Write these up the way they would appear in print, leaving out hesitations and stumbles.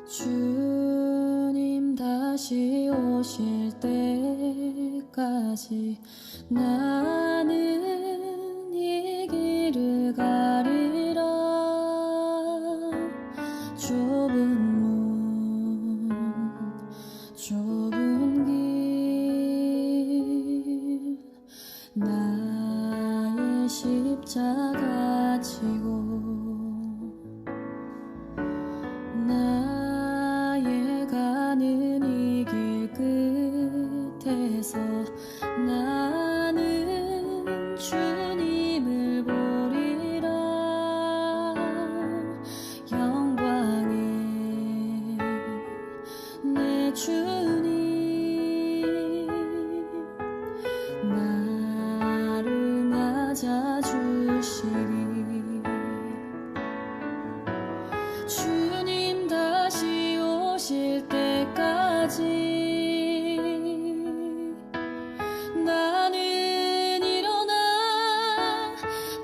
주님 다시 오실 때까지 나는 이 길을 가리라. 좁은 문 좁은 길 나의 십자가 지고 나의 가는 이 길 끝에서 나는 주님을 보리라. 영광의 내 주님 나를 맞아주시리. 주님 다시 오실 때까지 나는 일어나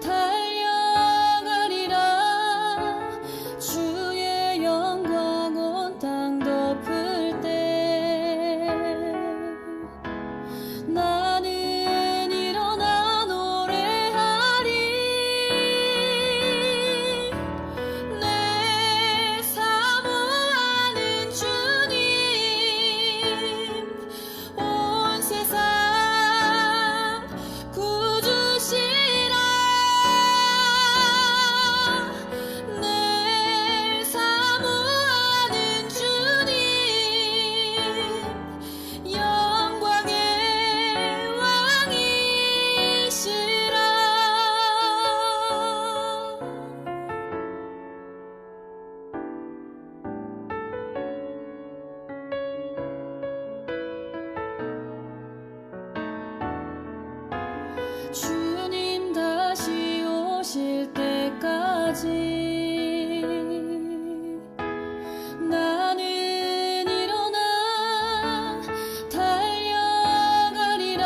달려가리라. 주의 영광 온 땅 덮을 때 나는 일어나 노래하리. 내 사모하는 주님 온 세상 구주시라. 내 사모하는 주님 영광의 왕이시라. 주님 다시 오실 때까지 나는 일어나 달려가리라.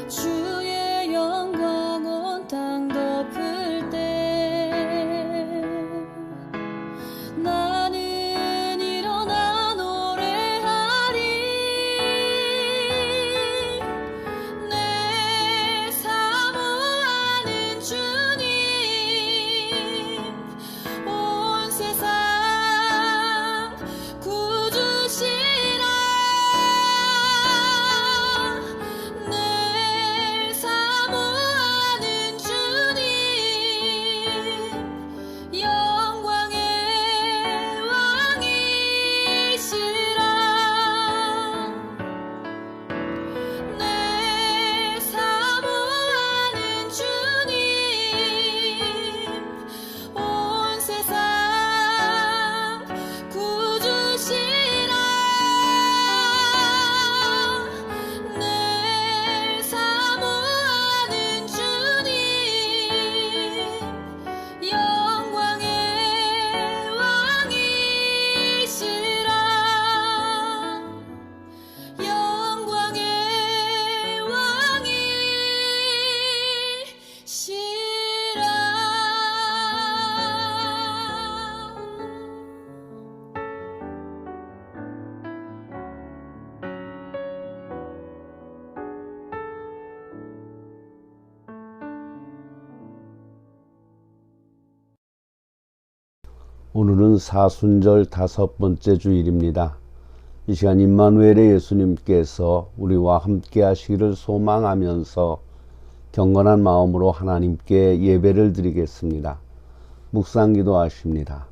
주의 영광 온 땅 덮을 때 나는 일어나 노래하리. 내 사모하는 주님 온 세상 구주시라. 내 사모하는 주님 영광의 왕이시라. 내 사모하는 주님 온 세상 구주시라. 내 사모하는 주님 영광의 왕이시라. 영광의 왕이시라. 오늘은 사순절 5번째 주일입니다. 이 시간 임마누엘의 예수님께서 우리와 함께 하시기를 소망하면서 경건한 마음으로 하나님께 예배를 드리겠습니다. 묵상기도 하십니다.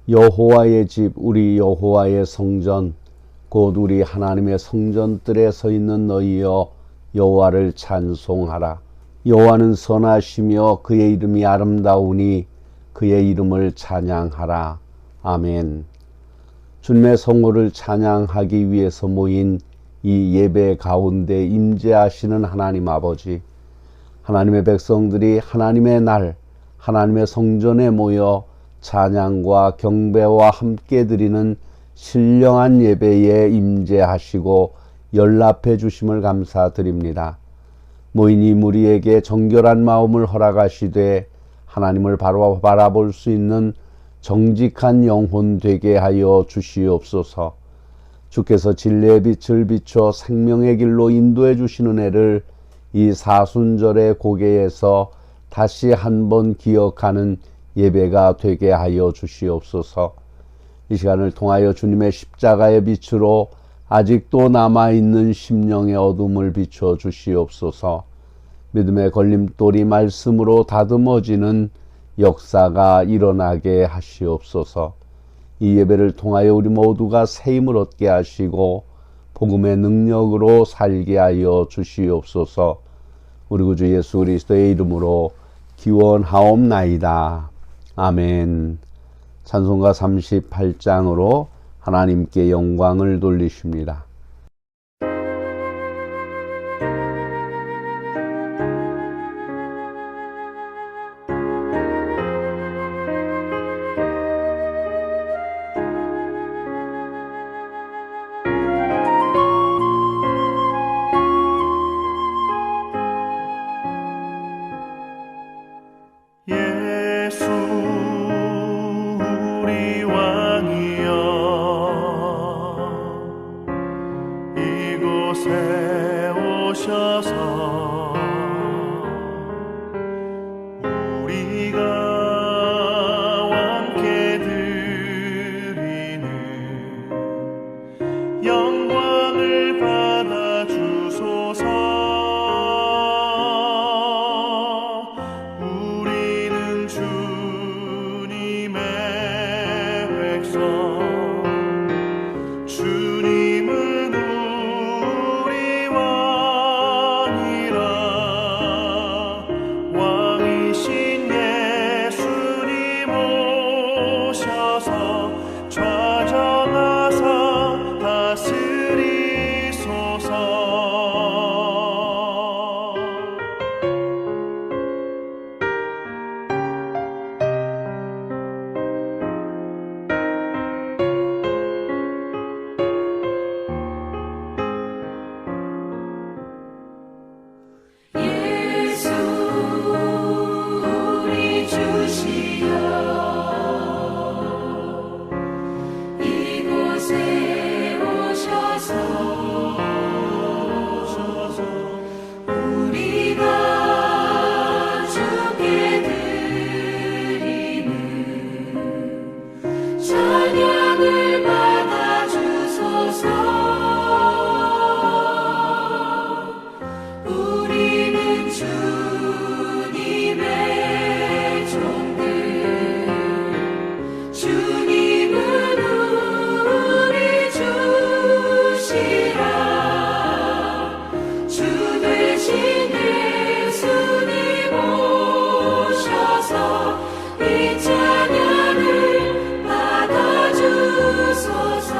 여호와의 집, 우리 여호와의 성전, 곧 우리 하나님의 성전들에 서 있는 너희여 여호와를 찬송하라. 여호와는 선하시며 그의 이름이 아름다우니 그의 이름을 찬양하라. 아멘. 주님의 성호를 찬양하기 위해서 모인 이 예배 가운데 임재하시는 하나님 아버지, 하나님의 백성들이 하나님의 날, 하나님의 성전에 모여 찬양과 경배와 함께 드리는 신령한 예배에 임재하시고 연락해 주심을 감사드립니다. 모인 이 무리에게 정결한 마음을 허락하시되 하나님을 바로 바라볼 수 있는 정직한 영혼 되게 하여 주시옵소서. 주께서 진리의 빛을 비춰 생명의 길로 인도해 주시는 애를 이 사순절의 고개에서 다시 한번 기억하는 예배가 되게 하여 주시옵소서. 이 시간을 통하여 주님의 십자가의 빛으로 아직도 남아있는 심령의 어둠을 비춰 주시옵소서. 믿음의 걸림돌이 말씀으로 다듬어지는 역사가 일어나게 하시옵소서. 이 예배를 통하여 우리 모두가 새 힘을 얻게 하시고 복음의 능력으로 살게 하여 주시옵소서. 우리 구주 예수 그리스도의 이름으로 기원하옵나이다. 아멘. 찬송가 38장으로 하나님께 영광을 돌리십니다. 예수 우리 왕이여 이곳에 오셔서 우리가 함께 드리는 영광을 받아 주소서. 주님은 우리 왕이라 왕이신 예수님 오셔서 좌정하사 다스리소서. 예수 우리 주시여 이곳에 오셔서 우리가 주께 드리는 찬양을 받아 주소서. 우리는 주님의 종들, 주님은 우리 주시라. 주 되신 예수님 오셔서 이 찬양을 받아 주소서.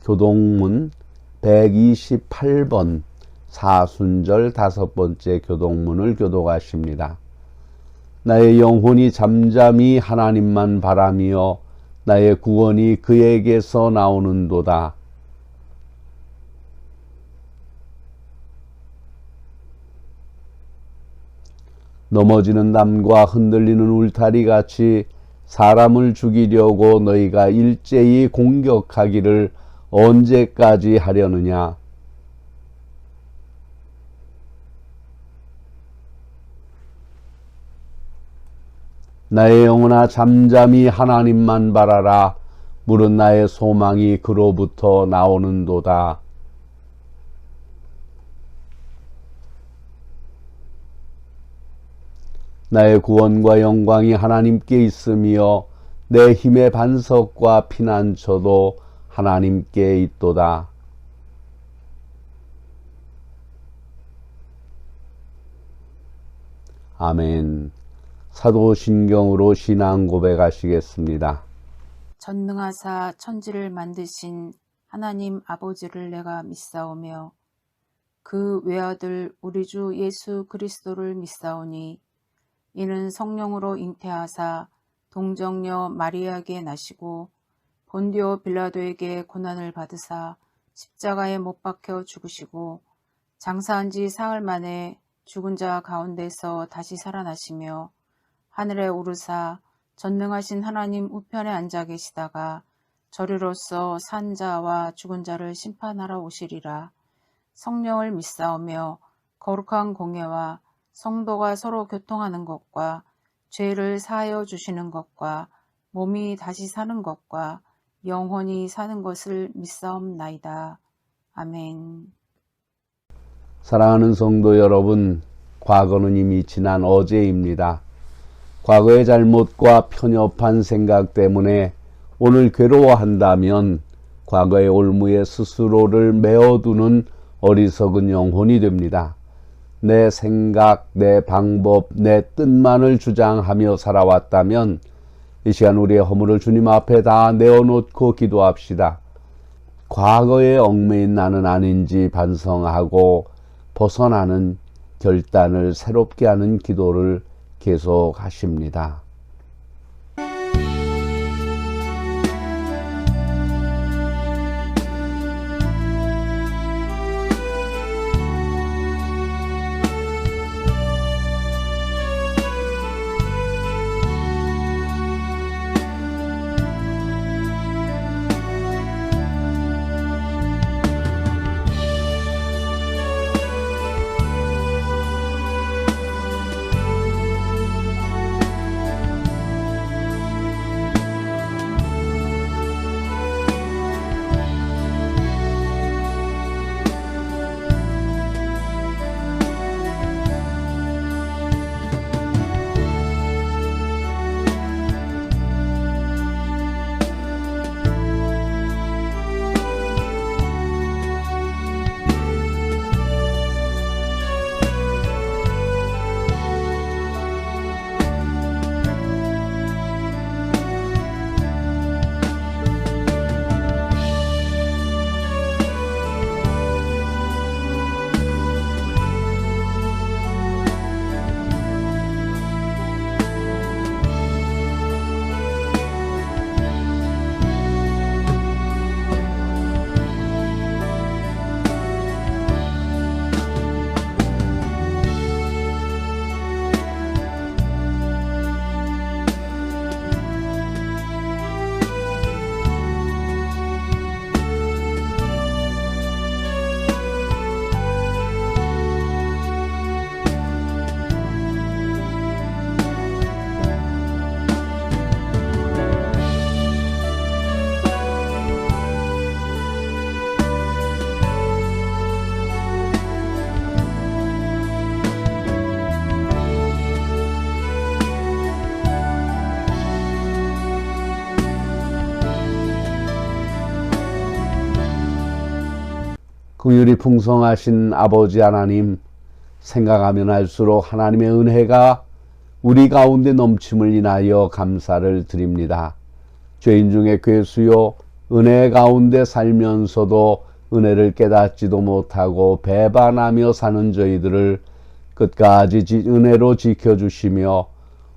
교동문 128번 사순절 5번째 교동문을 교독하십니다. 나의 영혼이 잠잠히 하나님만 바라며 나의 구원이 그에게서 나오는도다. 넘어지는 담과 흔들리는 울타리같이 사람을 죽이려고 너희가 일제히 공격하기를 언제까지 하려느냐? 나의 영혼아 잠잠히 하나님만 바라라. 물은 나의 소망이 그로부터 나오는도다. 나의 구원과 영광이 하나님께 있으며 내 힘의 반석과 피난처도 하나님께 있도다. 아멘. 사도신경으로 신앙 고백하시겠습니다. 전능하사 천지를 만드신 하나님 아버지를 내가 믿사오며 그 외아들 우리 주 예수 그리스도를 믿사오니 이는 성령으로 잉태하사 동정녀 마리아에게 나시고 본디오 빌라도에게 고난을 받으사 십자가에 못 박혀 죽으시고 장사한 지 사흘 만에 죽은 자 가운데서 다시 살아나시며 하늘에 오르사 전능하신 하나님 우편에 앉아 계시다가 저리로서 산 자와 죽은 자를 심판하러 오시리라. 성령을 믿사오며 거룩한 공예와 성도가 서로 교통하는 것과 죄를 사하여 주시는 것과 몸이 다시 사는 것과 영원히 사는 것을 믿사옵나이다. 아멘. 사랑하는 성도 여러분, 과거는 이미 지난 어제입니다. 과거의 잘못과 편협한 생각 때문에 오늘 괴로워한다면 과거의 올무에 스스로를 메어두는 어리석은 영혼이 됩니다. 내 생각, 내 방법, 내 뜻만을 주장하며 살아왔다면 이 시간 우리의 허물을 주님 앞에 다 내어놓고 기도합시다. 과거에 얽매인 나는 아닌지 반성하고 벗어나는 결단을 새롭게 하는 기도를 계속하십니다. 긍휼이 풍성하신 아버지 하나님, 생각하면 할수록 하나님의 은혜가 우리 가운데 넘침을 인하여 감사를 드립니다. 죄인 중에 괴수요, 은혜 가운데 살면서도 은혜를 깨닫지도 못하고 배반하며 사는 저희들을 끝까지 은혜로 지켜주시며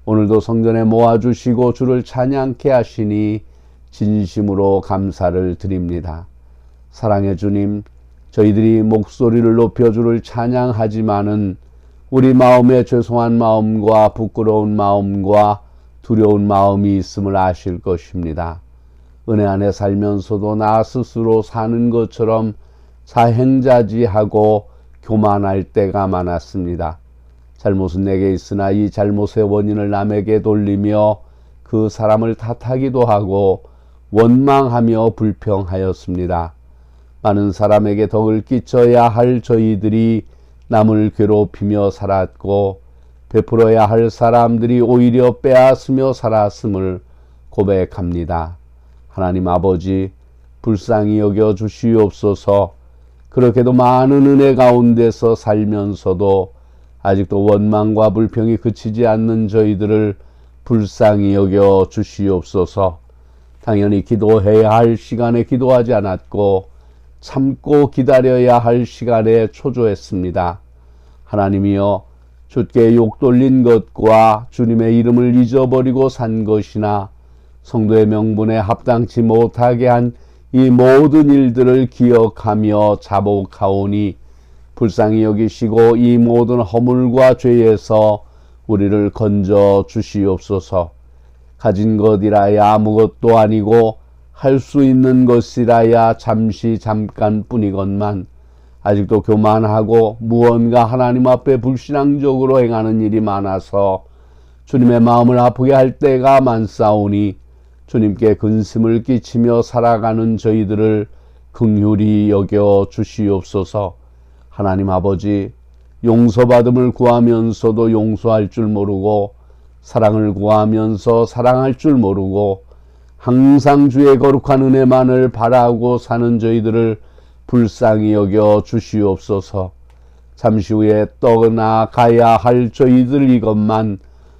오늘도 성전에 모아주시고 주를 찬양케 하시니 진심으로 감사를 드립니다. 사랑의 주님, 저희들이 목소리를 높여 주를 찬양하지만은 우리 마음에 죄송한 마음과 부끄러운 마음과 두려운 마음이 있음을 아실 것입니다. 은혜 안에 살면서도 나 스스로 사는 것처럼 자행자지하고 교만할 때가 많았습니다. 잘못은 내게 있으나 이 잘못의 원인을 남에게 돌리며 그 사람을 탓하기도 하고 원망하며 불평하였습니다. 많은 사람에게 덕을 끼쳐야 할 저희들이 남을 괴롭히며 살았고 베풀어야 할 사람들이 오히려 빼앗으며 살았음을 고백합니다. 하나님 아버지, 불쌍히 여겨 주시옵소서. 그렇게도 많은 은혜 가운데서 살면서도 아직도 원망과 불평이 그치지 않는 저희들을 불쌍히 여겨 주시옵소서. 당연히 기도해야 할 시간에 기도하지 않았고 참고 기다려야 할 시간에 초조했습니다. 하나님이여, 주께 욕 돌린 것과 주님의 이름을 잊어버리고 산 것이나 성도의 명분에 합당치 못하게 한 이 모든 일들을 기억하며 자복하오니 불쌍히 여기시고 이 모든 허물과 죄에서 우리를 건져 주시옵소서. 가진 것이라야 아무것도 아니고 할 수 있는 것이라야 잠깐뿐이건만 아직도 교만하고 무언가 하나님 앞에 불신앙적으로 행하는 일이 많아서 주님의 마음을 아프게 할 때가 많사오니 주님께 근심을 끼치며 살아가는 저희들을 긍휼히 여겨 주시옵소서. 하나님 아버지, 용서받음을 구하면서도 용서할 줄 모르고 사랑을 구하면서 사랑할 줄 모르고 항상 주의 거룩한 은혜만을 바라고 사는 저희들을 불쌍히 여겨 주시옵소서. 잠시 후에 떠나가야 할 저희들 이것만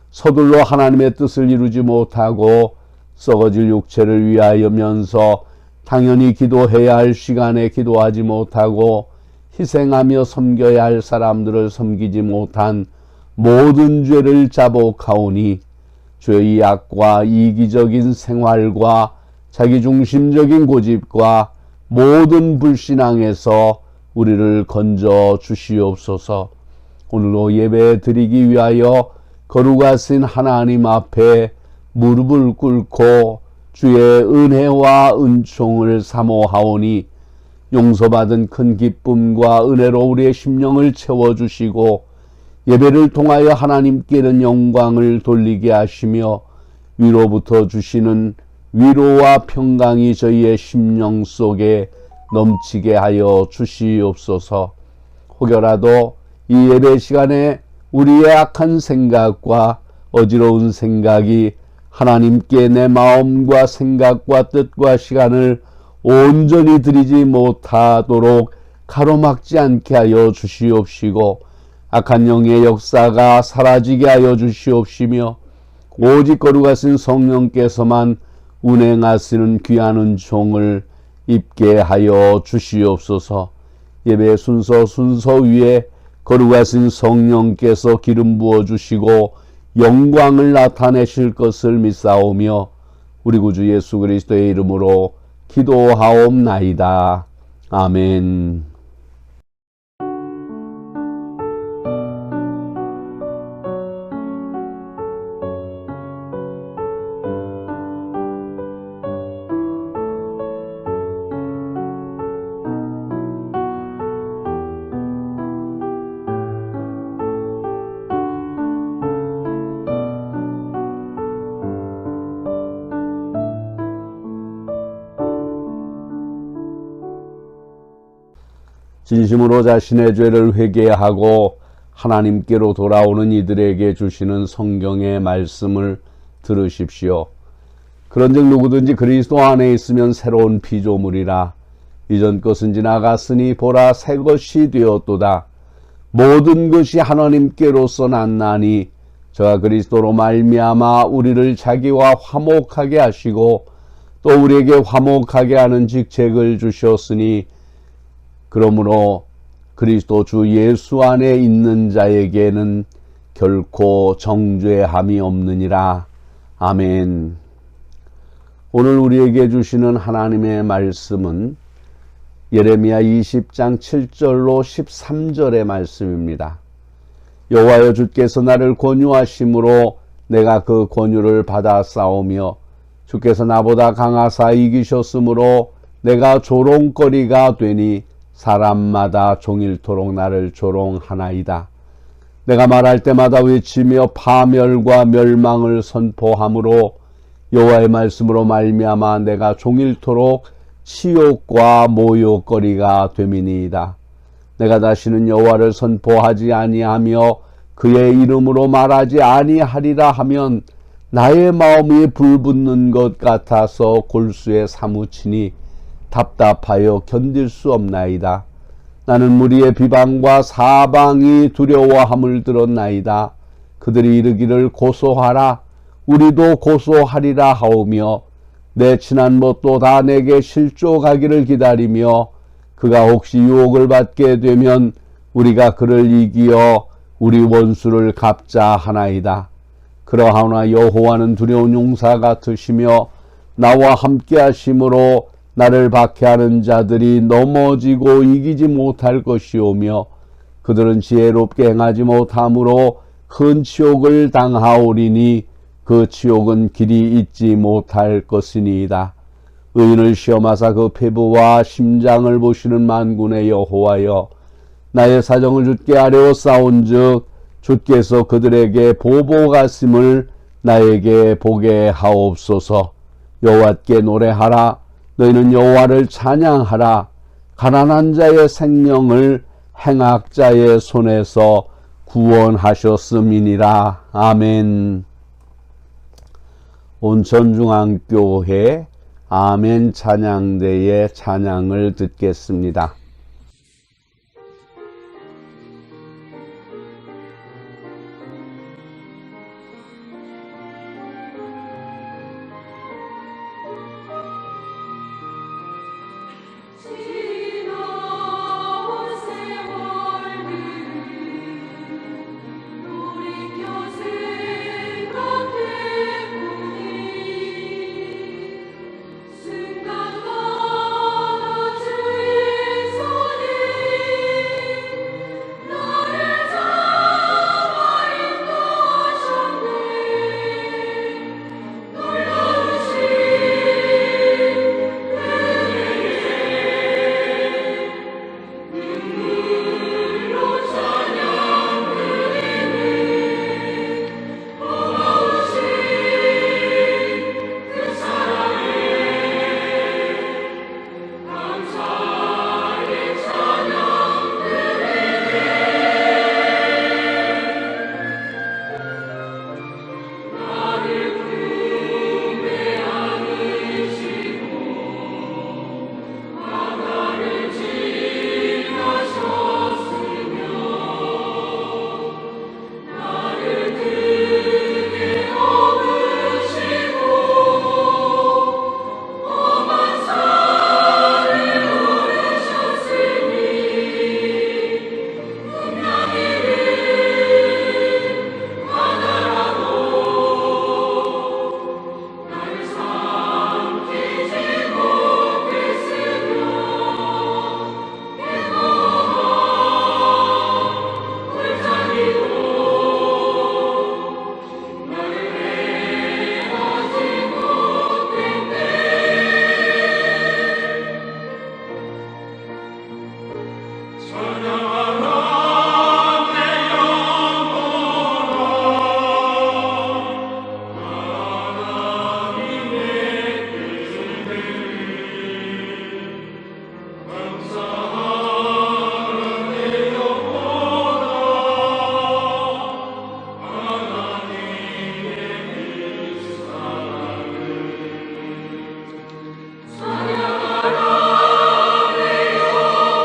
서둘러 하나님의 뜻을 이루지 못하고 썩어질 육체를 위하여면서 당연히 기도해야 할 시간에 기도하지 못하고 희생하며 섬겨야 할 사람들을 섬기지 못한 모든 죄를 자복하오니 죄의 악과 이기적인 생활과 자기중심적인 고집과 모든 불신앙에서 우리를 건져 주시옵소서. 오늘도 예배 드리기 위하여 거룩하신 하나님 앞에 무릎을 꿇고 주의 은혜와 은총을 사모하오니 용서받은 큰 기쁨과 은혜로 우리의 심령을 채워주시고 예배를 통하여 하나님께는 영광을 돌리게 하시며 위로부터 주시는 위로와 평강이 저희의 심령 속에 넘치게 하여 주시옵소서. 혹여라도 이 예배 시간에 우리의 악한 생각과 어지러운 생각이 하나님께 내 마음과 생각과 뜻과 시간을 온전히 드리지 못하도록 가로막지 않게 하여 주시옵시고 악한 영의 역사가 사라지게 하여 주시옵시며 오직 거룩하신 성령께서만 운행하시는 귀한 은총을 입게 하여 주시옵소서. 예배 순서 위에 거룩하신 성령께서 기름 부어 주시고 영광을 나타내실 것을 믿사오며 우리 구주 예수 그리스도의 이름으로 기도하옵나이다. 아멘. 진심으로 자신의 죄를 회개하고 하나님께로 돌아오는 이들에게 주시는 성경의 말씀을 들으십시오. 그런즉 누구든지 그리스도 안에 있으면 새로운 피조물이라. 이전 것은 지나갔으니 보라 새 것이 되었도다. 모든 것이 하나님께로서 났나니 저가 그리스도로 말미암아 우리를 자기와 화목하게 하시고 또 우리에게 화목하게 하는 직책을 주셨으니 그러므로 그리스도 주 예수 안에 있는 자에게는 결코 정죄함이 없느니라. 아멘. 오늘 우리에게 주시는 하나님의 말씀은 예레미야 20장 7절로 13절의 말씀입니다. 여호와여 주께서 나를 권유하심으로 내가 그 권유를 받아 싸우며 주께서 나보다 강하사 이기셨으므로 내가 조롱거리가 되니 사람마다 종일토록 나를 조롱하나이다. 내가 말할 때마다 외치며 파멸과 멸망을 선포하므로 여호와의 말씀으로 말미암아 내가 종일토록 치욕과 모욕거리가 됨이니이다. 내가 다시는 여호와를 선포하지 아니하며 그의 이름으로 말하지 아니하리라 하면 나의 마음이 불붙는 것 같아서 골수에 사무치니 답답하여 견딜 수 없나이다. 나는 무리의 비방과 사방이 두려워함을 들었나이다. 그들이 이르기를 고소하라. 우리도 고소하리라 하오며 내 친한 뭣도 다 내게 실족하기를 기다리며 그가 혹시 유혹을 받게 되면 우리가 그를 이기어 우리 원수를 갚자 하나이다. 그러하오나 여호와는 두려운 용사 같으시며 나와 함께 하심으로 나를 박해하는 자들이 넘어지고 이기지 못할 것이오며 그들은 지혜롭게 행하지 못함으로 큰 치욕을 당하오리니 그 치욕은 길이 잊지 못할 것이니이다. 의인을 시험하사 그 폐부와 심장을 보시는 만군의 여호와여, 나의 사정을 주께 아뢰었사온즉 주께서 그들에게 보복하심을 나에게 보게 하옵소서. 여호와께 노래하라. 너희는 여호와를 찬양하라. 가난한 자의 생명을 행악자의 손에서 구원하셨음이니라. 아멘. 온천중앙교회 아멘 찬양대의 찬양을 듣겠습니다. 지나온 세월들을 돌이켜 생각해보니 순간마다 주의 손이 나를 잡아 인도하셨네. 놀라우신 눈물로 찬양드리네. 고마우신 그 사랑에 감사의 찬양드리네. 나를 품에 안으시고 바다를 지나셨으며 나를 등에 업으시고 험한 산을 오르셨으니 분명히는 바다라도 나를 삼키지 못했으며 물자리도 나를 해하지 못했네. 찬양하라 내 영혼아 하나님의 뜻을 감사하라 내 영혼아 하나님의 그 사랑을 찬양하라 내 영혼아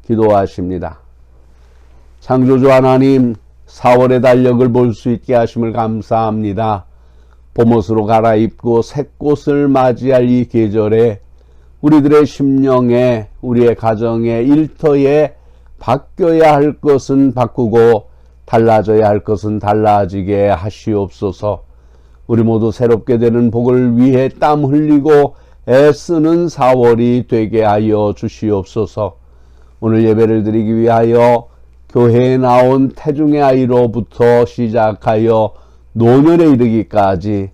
기도하십니다. 창조주 하나님, 4월의 달력을 볼 수 있게 하심을 감사합니다. 봄옷으로 갈아입고 새꽃을 맞이할 이 계절에 우리들의 심령에, 우리의 가정에, 일터에 바뀌어야 할 것은 바꾸고 달라져야 할 것은 달라지게 하시옵소서. 우리 모두 새롭게 되는 복을 위해 땀 흘리고 애쓰는 4월이 되게 하여 주시옵소서. 오늘 예배를 드리기 위하여 교회에 나온 태중의 아이로부터 시작하여 노년에 이르기까지,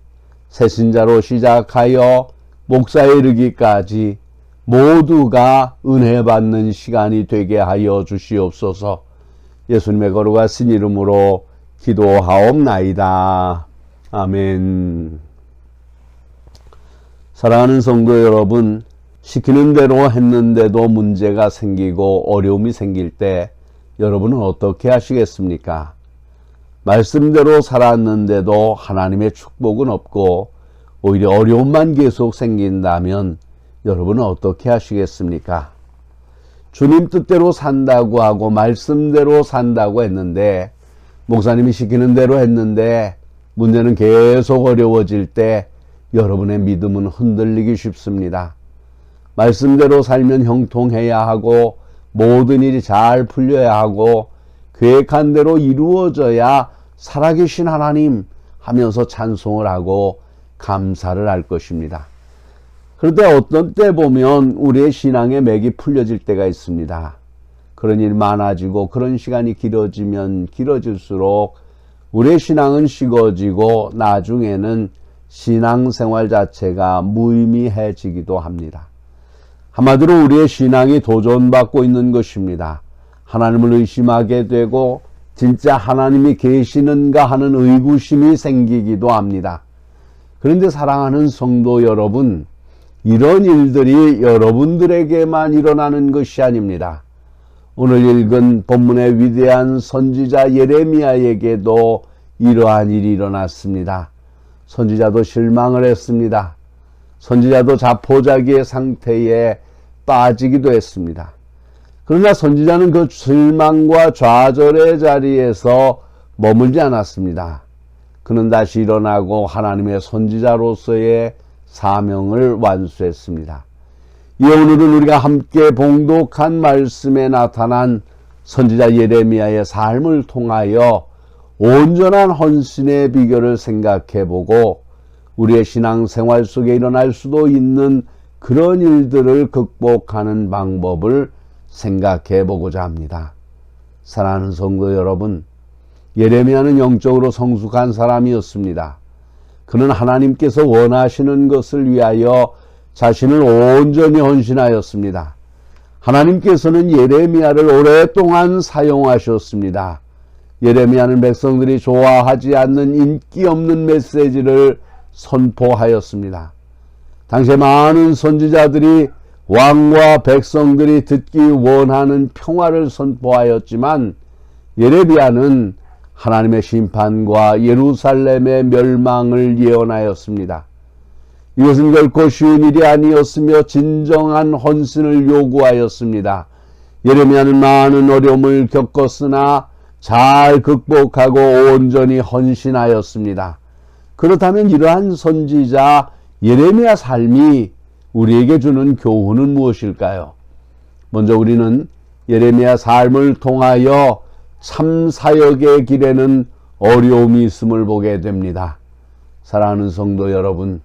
새신자로 시작하여 목사에 이르기까지 모두가 은혜 받는 시간이 되게 하여 주시옵소서. 예수님의 거룩하신 이름으로 기도하옵나이다. 아멘. 사랑하는 성도 여러분, 시키는 대로 했는데도 문제가 생기고 어려움이 생길 때 여러분은 어떻게 하시겠습니까? 말씀대로 살았는데도 하나님의 축복은 없고 오히려 어려움만 계속 생긴다면 여러분은 어떻게 하시겠습니까? 주님 뜻대로 산다고 하고 말씀대로 산다고 했는데, 목사님이 시키는 대로 했는데 문제는 계속 어려워질 때 여러분의 믿음은 흔들리기 쉽습니다. 말씀대로 살면 형통해야 하고 모든 일이 잘 풀려야 하고 계획한 대로 이루어져야 살아계신 하나님 하면서 찬송을 하고 감사를 할 것입니다. 그런데 어떤 때 보면 우리의 신앙의 맥이 풀려질 때가 있습니다. 그런 일이 많아지고 그런 시간이 길어지면 길어질수록 우리의 신앙은 식어지고 나중에는 신앙생활 자체가 무의미해지기도 합니다. 한마디로 우리의 신앙이 도전받고 있는 것입니다. 하나님을 의심하게 되고 진짜 하나님이 계시는가 하는 의구심이 생기기도 합니다. 그런데 사랑하는 성도 여러분, 이런 일들이 여러분들에게만 일어나는 것이 아닙니다. 오늘 읽은 본문의 위대한 선지자 예레미야에게도 이러한 일이 일어났습니다. 선지자도 실망을 했습니다. 선지자도 자포자기의 상태에 빠지기도 했습니다. 그러나 선지자는 그 실망과 좌절의 자리에서 머물지 않았습니다. 그는 다시 일어나고 하나님의 선지자로서의 사명을 완수했습니다. 이에 오늘은 우리가 함께 봉독한 말씀에 나타난 선지자 예레미야의 삶을 통하여 온전한 헌신의 비결을 생각해보고 우리의 신앙생활 속에 일어날 수도 있는 그런 일들을 극복하는 방법을 생각해보고자 합니다. 사랑하는 성도 여러분, 예레미야는 영적으로 성숙한 사람이었습니다. 그는 하나님께서 원하시는 것을 위하여 자신을 온전히 헌신하였습니다. 하나님께서는 예레미야를 오랫동안 사용하셨습니다. 예레미야는 백성들이 좋아하지 않는 인기 없는 메시지를 선포하였습니다. 당시에 많은 선지자들이 왕과 백성들이 듣기 원하는 평화를 선포하였지만 예레미야는 하나님의 심판과 예루살렘의 멸망을 예언하였습니다. 이것은 결코 쉬운 일이 아니었으며 진정한 헌신을 요구하였습니다. 예레미야는 많은 어려움을 겪었으나 잘 극복하고 온전히 헌신하였습니다. 그렇다면 이러한 선지자 예레미야 삶이 우리에게 주는 교훈은 무엇일까요? 먼저 우리는 예레미야 삶을 통하여 참 사역의 길에는 어려움이 있음을 보게 됩니다. 사랑하는 성도 여러분,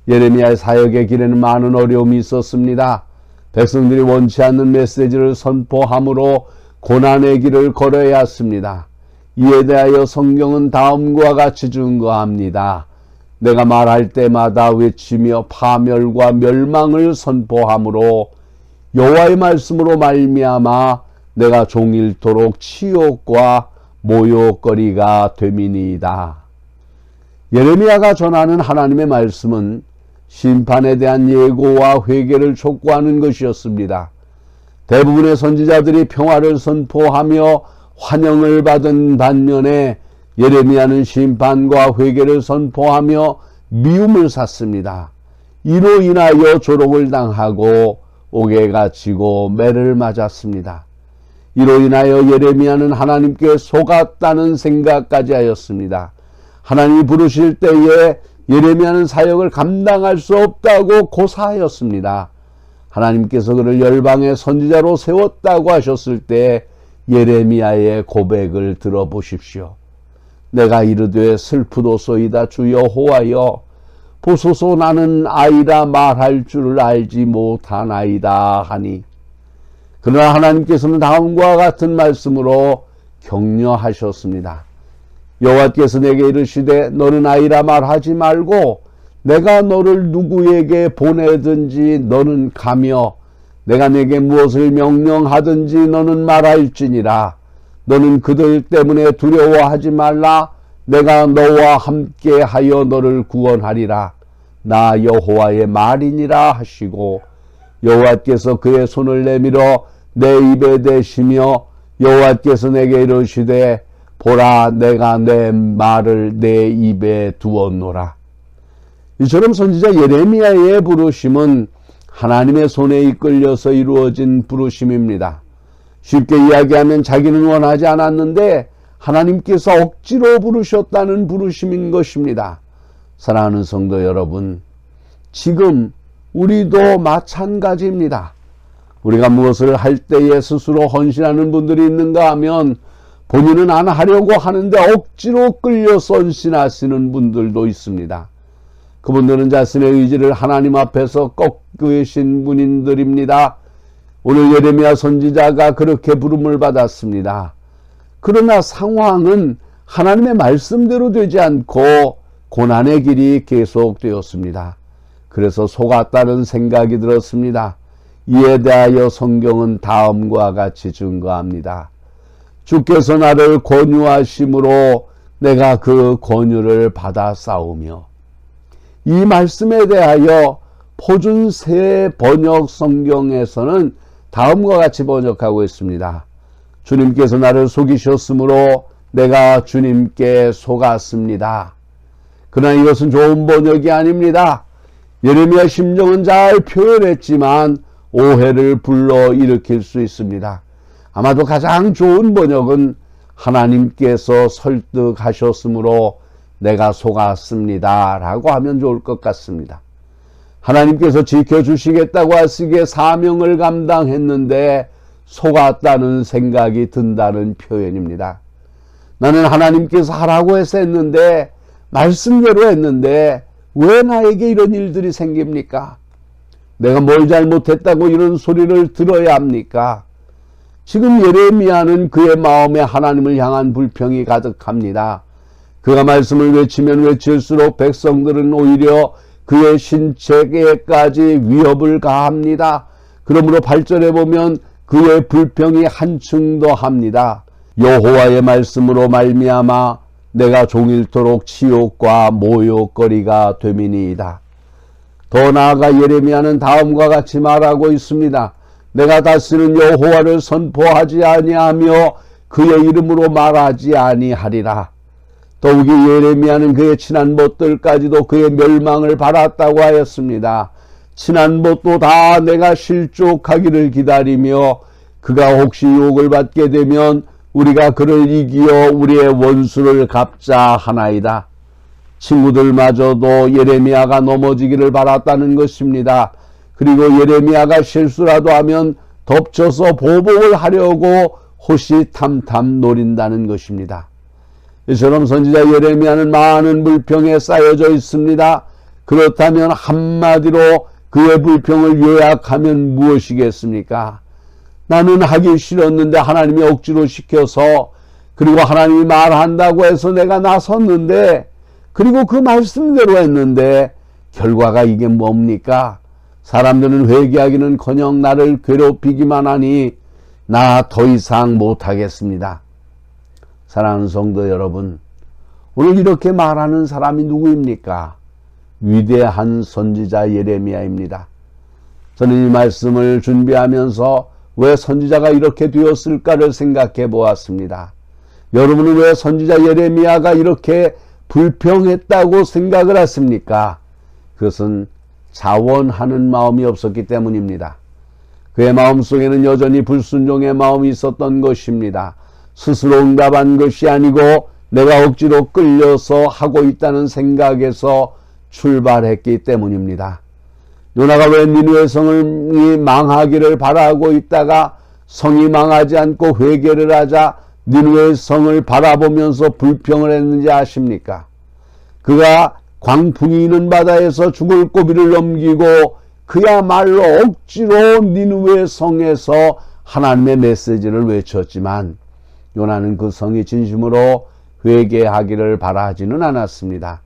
예레미야의 사역의 길에는 많은 어려움이 있었습니다. 백성들이 원치 않는 메시지를 선포함으로 고난의 길을 걸어야 했습니다. 이에 대하여 성경은 다음과 같이 증거합니다. 내가 말할 때마다 외치며 파멸과 멸망을 선포함으로 여호와의 말씀으로 말미암아 내가 종일토록 치욕과 모욕거리가 됨이니이다. 예레미야가 전하는 하나님의 말씀은 심판에 대한 예고와 회개를 촉구하는 것이었습니다. 대부분의 선지자들이 평화를 선포하며 환영을 받은 반면에 예레미야는 심판과 회개를 선포하며 미움을 샀습니다. 이로 인하여 조롱을 당하고 옥에 갇히고 매를 맞았습니다. 이로 인하여 예레미야는 하나님께 속았다는 생각까지 하였습니다. 하나님이 부르실 때에 예레미야는 사역을 감당할 수 없다고 고사하였습니다. 하나님께서 그를 열방의 선지자로 세웠다고 하셨을 때 예레미야의 고백을 들어보십시오. 내가 이르되 슬프도소이다 주 여호와여 보소서 나는 아이라 말할 줄을 알지 못하나이다 하니 그러나 하나님께서는 다음과 같은 말씀으로 격려하셨습니다. 여호와께서 내게 이르시되 너는 아이라 말하지 말고 내가 너를 누구에게 보내든지 너는 가며 내가 내게 무엇을 명령하든지 너는 말할지니라. 너는 그들 때문에 두려워하지 말라. 내가 너와 함께 하여 너를 구원하리라. 나 여호와의 말이니라 하시고 여호와께서 그의 손을 내밀어 내 입에 대시며 여호와께서 내게 이르시되 보라 내가 내 말을 내 입에 두었노라. 이처럼 선지자 예레미야의 부르심은 하나님의 손에 이끌려서 이루어진 부르심입니다. 쉽게 이야기하면 자기는 원하지 않았는데 하나님께서 억지로 부르셨다는 부르심인 것입니다. 사랑하는 성도 여러분, 지금 우리도 마찬가지입니다. 우리가 무엇을 할 때에 스스로 헌신하는 분들이 있는가 하면 본인은 안 하려고 하는데 억지로 끌려서 헌신하시는 분들도 있습니다. 그분들은 자신의 의지를 하나님 앞에서 꺾으신 분들입니다. 오늘 예레미야 선지자가 그렇게 부름을 받았습니다. 그러나 상황은 하나님의 말씀대로 되지 않고 고난의 길이 계속되었습니다. 그래서 속았다는 생각이 들었습니다. 이에 대하여 성경은 다음과 같이 증거합니다. 주께서 나를 권유하심으로 내가 그 권유를 받아 싸우며 이 말씀에 대하여 표준 새 번역 성경에서는 다음과 같이 번역하고 있습니다. 주님께서 나를 속이셨으므로 내가 주님께 속았습니다. 그러나 이것은 좋은 번역이 아닙니다. 예레미야 심정은 잘 표현했지만 오해를 불러일으킬 수 있습니다. 아마도 가장 좋은 번역은 하나님께서 설득하셨으므로 내가 속았습니다 라고 하면 좋을 것 같습니다. 하나님께서 지켜주시겠다고 하시기에 사명을 감당했는데 속았다는 생각이 든다는 표현입니다. 나는 하나님께서 하라고 해서 했는데 말씀대로 했는데 왜 나에게 이런 일들이 생깁니까? 내가 뭘 잘못했다고 이런 소리를 들어야 합니까? 지금 예레미야는 그의 마음에 하나님을 향한 불평이 가득합니다. 그가 말씀을 외치면 외칠수록 백성들은 오히려 그의 신체에까지 위협을 가합니다. 그러므로 8절에 보면 그의 불평이 한층 더 합니다. 여호와의 말씀으로 말미암아 내가 종일토록 치욕과 모욕거리가 됨이니이다. 더 나아가 예레미야는 다음과 같이 말하고 있습니다. 내가 다시는 여호와를 선포하지 아니하며 그의 이름으로 말하지 아니하리라. 더욱이 예레미야는 그의 친한 벗들까지도 그의 멸망을 바랐다고 하였습니다. 친한 벗도 다 내가 실족하기를 기다리며 그가 혹시 유혹을 받게 되면 우리가 그를 이기어 우리의 원수를 갚자 하나이다. 친구들마저도 예레미야가 넘어지기를 바랐다는 것입니다. 그리고 예레미야가 실수라도 하면 덮쳐서 보복을 하려고 호시탐탐 노린다는 것입니다. 이처럼 선지자 예레미야는 많은 불평에 쌓여져 있습니다. 그렇다면 한마디로 그의 불평을 요약하면 무엇이겠습니까? 나는 하기 싫었는데 하나님이 억지로 시켜서 그리고 하나님이 말한다고 해서 내가 나섰는데 그리고 그 말씀대로 했는데 결과가 이게 뭡니까? 사람들은 회개하기는커녕 나를 괴롭히기만 하니 나 더 이상 못하겠습니다. 사랑하는 성도 여러분, 오늘 이렇게 말하는 사람이 누구입니까? 위대한 선지자 예레미야입니다. 저는 이 말씀을 준비하면서 왜 선지자가 이렇게 되었을까를 생각해 보았습니다. 여러분은 왜 선지자 예레미야가 이렇게 불평했다고 생각을 하십니까? 그것은 자원하는 마음이 없었기 때문입니다. 그의 마음속에는 여전히 불순종의 마음이 있었던 것입니다. 스스로 응답한 것이 아니고 내가 억지로 끌려서 하고 있다는 생각에서 출발했기 때문입니다. 요나가 왜 니느웨 성이 망하기를 바라고 있다가 성이 망하지 않고 회개를 하자 니느웨 성을 바라보면서 불평을 했는지 아십니까? 그가 광풍이 있는 바다에서 죽을 고비를 넘기고 그야말로 억지로 니느웨 성에서 하나님의 메시지를 외쳤지만 요나는 그 성이 진심으로 회개하기를 바라지는 않았습니다.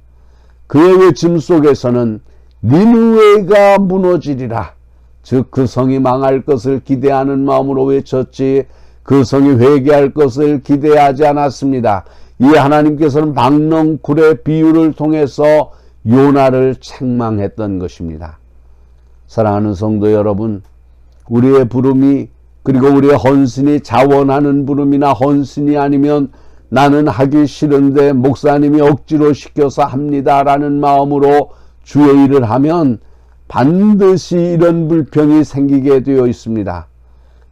그의 외침 속에서는 니느웨가 무너지리라, 즉 그 성이 망할 것을 기대하는 마음으로 외쳤지 그 성이 회개할 것을 기대하지 않았습니다. 이에 하나님께서는 박넝쿨의 비유를 통해서 요나를 책망했던 것입니다. 사랑하는 성도 여러분, 우리의 부름이, 그리고 우리의 헌신이 자원하는 부름이나 헌신이 아니면 나는 하기 싫은데 목사님이 억지로 시켜서 합니다라는 마음으로 주의 일을 하면 반드시 이런 불평이 생기게 되어 있습니다.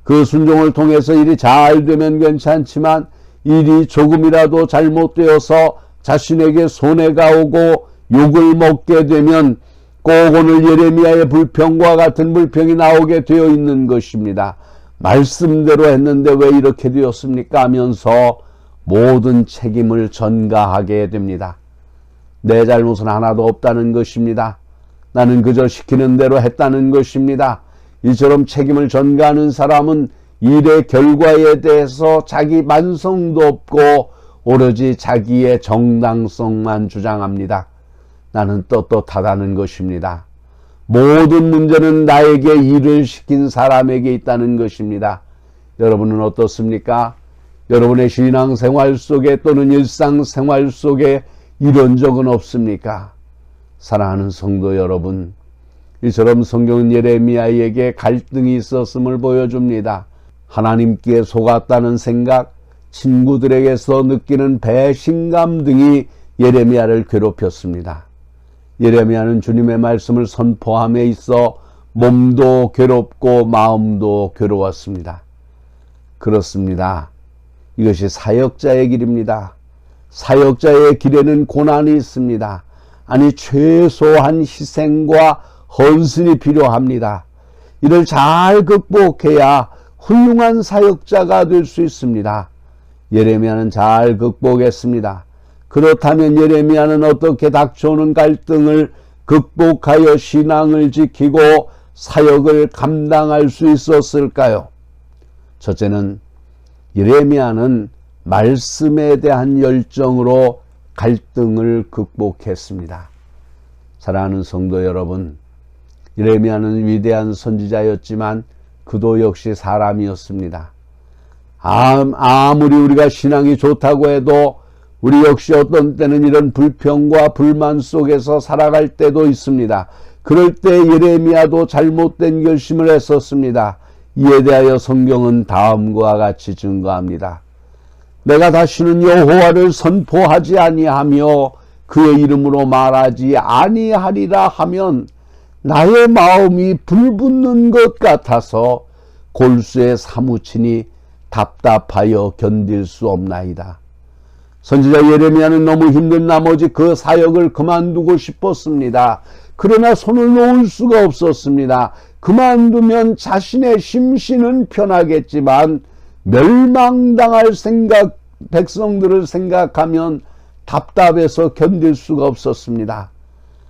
그 순종을 통해서 일이 잘 되면 괜찮지만 일이 조금이라도 잘못되어서 자신에게 손해가 오고 욕을 먹게 되면 꼭 오늘 예레미야의 불평과 같은 불평이 나오게 되어 있는 것입니다. 말씀대로 했는데 왜 이렇게 되었습니까? 하면서 모든 책임을 전가하게 됩니다. 내 잘못은 하나도 없다는 것입니다. 나는 그저 시키는 대로 했다는 것입니다. 이처럼 책임을 전가하는 사람은 일의 결과에 대해서 자기 반성도 없고 오로지 자기의 정당성만 주장합니다. 나는 떳떳하다는 것입니다. 모든 문제는 나에게 일을 시킨 사람에게 있다는 것입니다. 여러분은 어떻습니까? 여러분의 신앙생활 속에 또는 일상생활 속에 이런 적은 없습니까? 사랑하는 성도 여러분, 이처럼 성경은 예레미야에게 갈등이 있었음을 보여줍니다. 하나님께 속았다는 생각, 친구들에게서 느끼는 배신감 등이 예레미야를 괴롭혔습니다. 예레미야는 주님의 말씀을 선포함에 있어 몸도 괴롭고 마음도 괴로웠습니다. 그렇습니다. 이것이 사역자의 길입니다. 사역자의 길에는 고난이 있습니다. 아니, 최소한 희생과 헌신이 필요합니다. 이를 잘 극복해야 훌륭한 사역자가 될 수 있습니다. 예레미야는 잘 극복했습니다. 그렇다면 예레미야는 어떻게 닥쳐오는 갈등을 극복하여 신앙을 지키고 사역을 감당할 수 있었을까요? 첫째는 예레미야는 말씀에 대한 열정으로 갈등을 극복했습니다. 사랑하는 성도 여러분, 예레미야는 위대한 선지자였지만 그도 역시 사람이었습니다. 아무리 우리가 신앙이 좋다고 해도 우리 역시 어떤 때는 이런 불평과 불만 속에서 살아갈 때도 있습니다. 그럴 때 예레미야도 잘못된 결심을 했었습니다. 이에 대하여 성경은 다음과 같이 증거합니다. 내가 다시는 여호와를 선포하지 아니하며 그의 이름으로 말하지 아니하리라 하면 나의 마음이 불붙는 것 같아서 골수에 사무치니 답답하여 견딜 수 없나이다. 선지자 예레미야는 너무 힘든 나머지 그 사역을 그만두고 싶었습니다. 그러나 손을 놓을 수가 없었습니다. 그만두면 자신의 심신은 편하겠지만 멸망당할 생각, 백성들을 생각하면 답답해서 견딜 수가 없었습니다.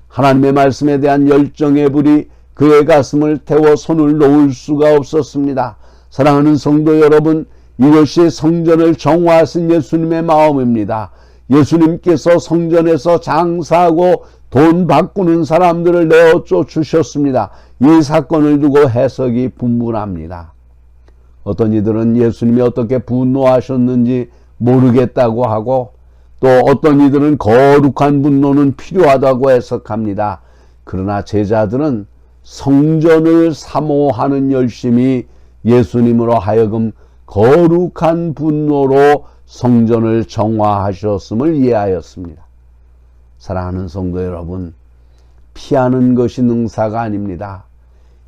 하나님의 말씀에 대한 열정의 불이 그의 가슴을 태워 손을 놓을 수가 없었습니다. 사랑하는 성도 여러분, 이것이 성전을 정화하신 예수님의 마음입니다. 예수님께서 성전에서 장사하고 돈 바꾸는 사람들을 내어 쫓으셨습니다. 이 사건을 두고 해석이 분분합니다. 어떤 이들은 예수님이 어떻게 분노하셨는지 모르겠다고 하고, 또 어떤 이들은 거룩한 분노는 필요하다고 해석합니다. 그러나 제자들은 성전을 사모하는 열심이 예수님으로 하여금 거룩한 분노로 성전을 정화하셨음을 이해하였습니다. 사랑하는 성도 여러분, 피하는 것이 능사가 아닙니다.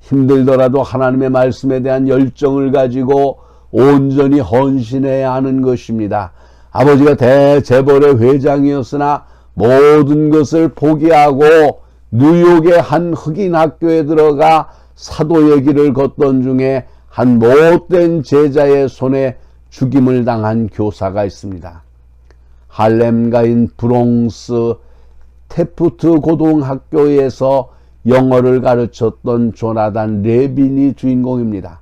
힘들더라도 하나님의 말씀에 대한 열정을 가지고 온전히 헌신해야 하는 것입니다. 아버지가 대재벌의 회장이었으나 모든 것을 포기하고 뉴욕의 한 흑인 학교에 들어가 사도의 길을 걷던 중에 한 못된 제자의 손에 죽임을 당한 교사가 있습니다. 할렘가인 브롱스 테프트 고등학교에서 영어를 가르쳤던 조나단 레빈이 주인공입니다.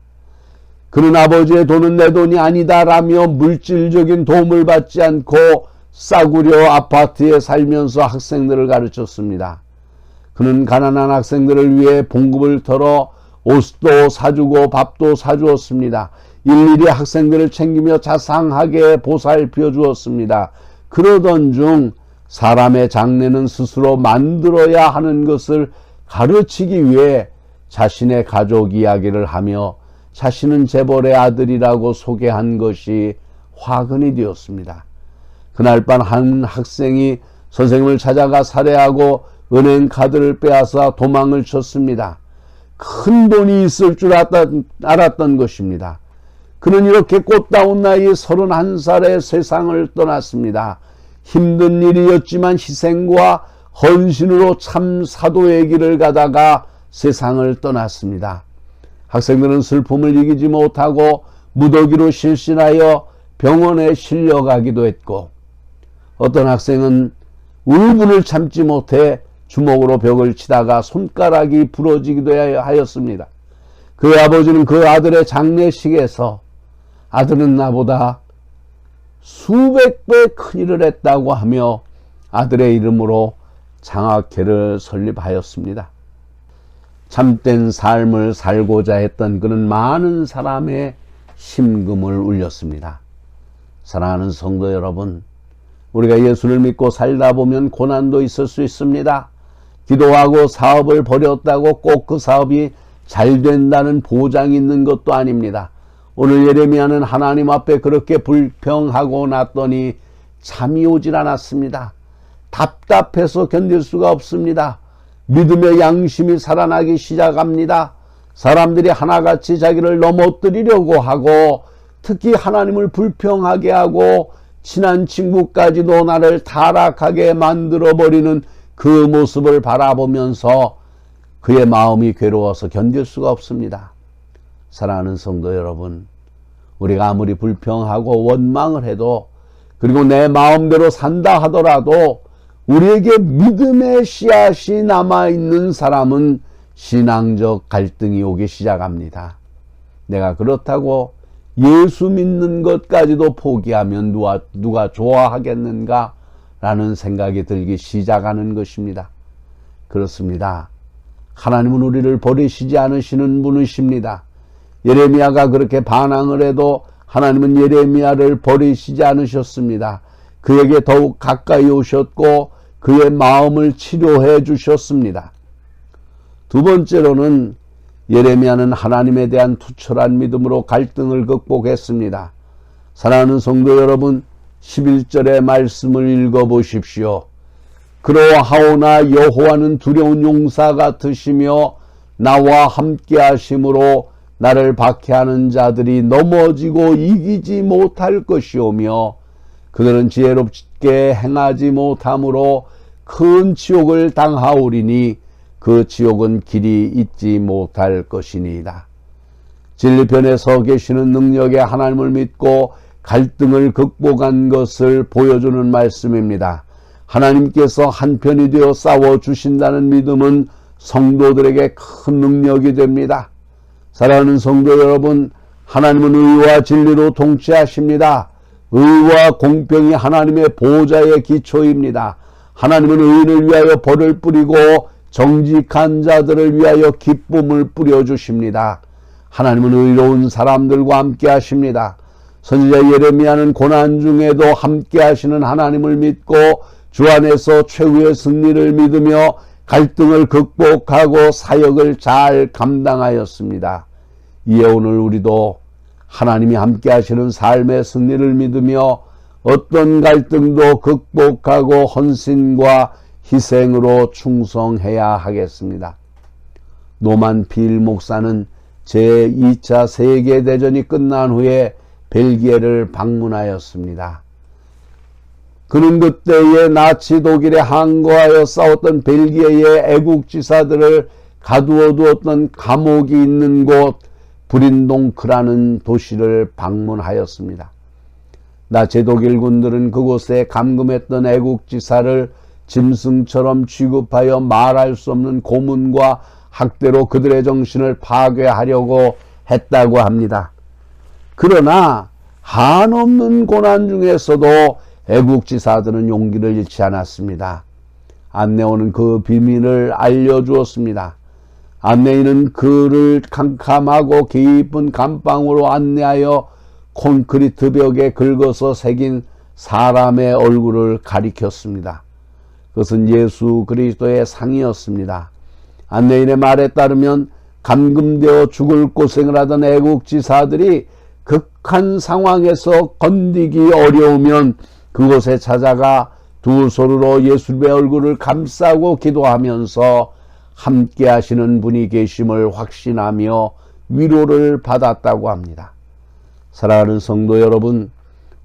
그는 아버지의 돈은 내 돈이 아니다라며 물질적인 도움을 받지 않고 싸구려 아파트에 살면서 학생들을 가르쳤습니다. 그는 가난한 학생들을 위해 봉급을 털어 옷도 사주고 밥도 사주었습니다. 일일이 학생들을 챙기며 자상하게 보살펴 주었습니다. 그러던 중 사람의 장래는 스스로 만들어야 하는 것을 가르치기 위해 자신의 가족 이야기를 하며 자신은 재벌의 아들이라고 소개한 것이 화근이 되었습니다. 그날 밤 한 학생이 선생님을 찾아가 살해하고 은행 카드를 빼앗아 도망을 쳤습니다. 큰 돈이 있을 줄 알았던 것입니다. 그는 이렇게 꽃다운 나이 31살에 세상을 떠났습니다. 힘든 일이었지만 희생과 헌신으로 참 사도의 길을 가다가 세상을 떠났습니다. 학생들은 슬픔을 이기지 못하고 무더기로 실신하여 병원에 실려가기도 했고, 어떤 학생은 울분을 참지 못해 주먹으로 벽을 치다가 손가락이 부러지기도 하였습니다. 그의 아버지는 그 아들의 장례식에서 아들은 나보다 수백 배 큰일을 했다고 하며 아들의 이름으로 장학회를 설립하였습니다. 참된 삶을 살고자 했던 그는 많은 사람의 심금을 울렸습니다. 사랑하는 성도 여러분, 우리가 예수를 믿고 살다 보면 고난도 있을 수 있습니다. 기도하고 사업을 벌였다고 꼭 그 사업이 잘 된다는 보장이 있는 것도 아닙니다. 오늘 예레미야는 하나님 앞에 그렇게 불평하고 났더니 잠이 오질 않았습니다. 답답해서 견딜 수가 없습니다. 믿음의 양심이 살아나기 시작합니다. 사람들이 하나같이 자기를 넘어뜨리려고 하고, 특히 하나님을 불평하게 하고 친한 친구까지도 나를 타락하게 만들어버리는 그 모습을 바라보면서 그의 마음이 괴로워서 견딜 수가 없습니다. 사랑하는 성도 여러분, 우리가 아무리 불평하고 원망을 해도, 그리고 내 마음대로 산다 하더라도 우리에게 믿음의 씨앗이 남아있는 사람은 신앙적 갈등이 오기 시작합니다. 내가 그렇다고 예수 믿는 것까지도 포기하면 누가 좋아하겠는가? 라는 생각이 들기 시작하는 것입니다. 그렇습니다. 하나님은 우리를 버리시지 않으시는 분이십니다. 예레미야가 그렇게 반항을 해도 하나님은 예레미야를 버리시지 않으셨습니다. 그에게 더욱 가까이 오셨고 그의 마음을 치료해 주셨습니다. 두 번째로는 예레미야는 하나님에 대한 투철한 믿음으로 갈등을 극복했습니다. 사랑하는 성도 여러분, 11절의 말씀을 읽어보십시오. 그러하오나 여호와는 두려운 용사 같으시며 나와 함께 하심으로 나를 박해하는 자들이 넘어지고 이기지 못할 것이오며 그들은 지혜롭게 행하지 못함으로 큰 지옥을 당하오리니 그 지옥은 길이 잊지 못할 것이니이다. 진리편에 서 계시는 능력의 하나님을 믿고 갈등을 극복한 것을 보여주는 말씀입니다. 하나님께서 한편이 되어 싸워주신다는 믿음은 성도들에게 큰 능력이 됩니다. 사랑하는 성도 여러분, 하나님은 의와 진리로 통치하십니다. 의와 공평이 하나님의 보좌의 기초입니다. 하나님은 의인을 위하여 벌을 뿌리고 정직한 자들을 위하여 기쁨을 뿌려주십니다. 하나님은 의로운 사람들과 함께 하십니다. 선지자 예레미야는 고난 중에도 함께 하시는 하나님을 믿고 주 안에서 최후의 승리를 믿으며 갈등을 극복하고 사역을 잘 감당하였습니다. 이에 오늘 우리도 하나님이 함께 하시는 삶의 승리를 믿으며 어떤 갈등도 극복하고 헌신과 희생으로 충성해야 하겠습니다. 노만 필 목사는 제2차 세계대전이 끝난 후에 벨기에를 방문하였습니다. 그는 그때의 나치 독일에 항거하여 싸웠던 벨기에의 애국지사들을 가두어 두었던 감옥이 있는 곳 브린동크라는 도시를 방문하였습니다. 나체 독일군들은 그곳에 감금했던 애국지사를 짐승처럼 취급하여 말할 수 없는 고문과 학대로 그들의 정신을 파괴하려고 했다고 합니다. 그러나 한없는 고난 중에서도 애국지사들은 용기를 잃지 않았습니다. 안내원은 그 비밀을 알려주었습니다. 안내인은 그를 캄캄하고 깊은 감방으로 안내하여 콘크리트 벽에 긁어서 새긴 사람의 얼굴을 가리켰습니다. 그것은 예수 그리스도의 상이었습니다. 안내인의 말에 따르면 감금되어 죽을 고생을 하던 애국지사들이 극한 상황에서 건디기 어려우면 그곳에 찾아가 두 손으로 예수님의 얼굴을 감싸고 기도하면서 함께 하시는 분이 계심을 확신하며 위로를 받았다고 합니다. 사랑하는 성도 여러분,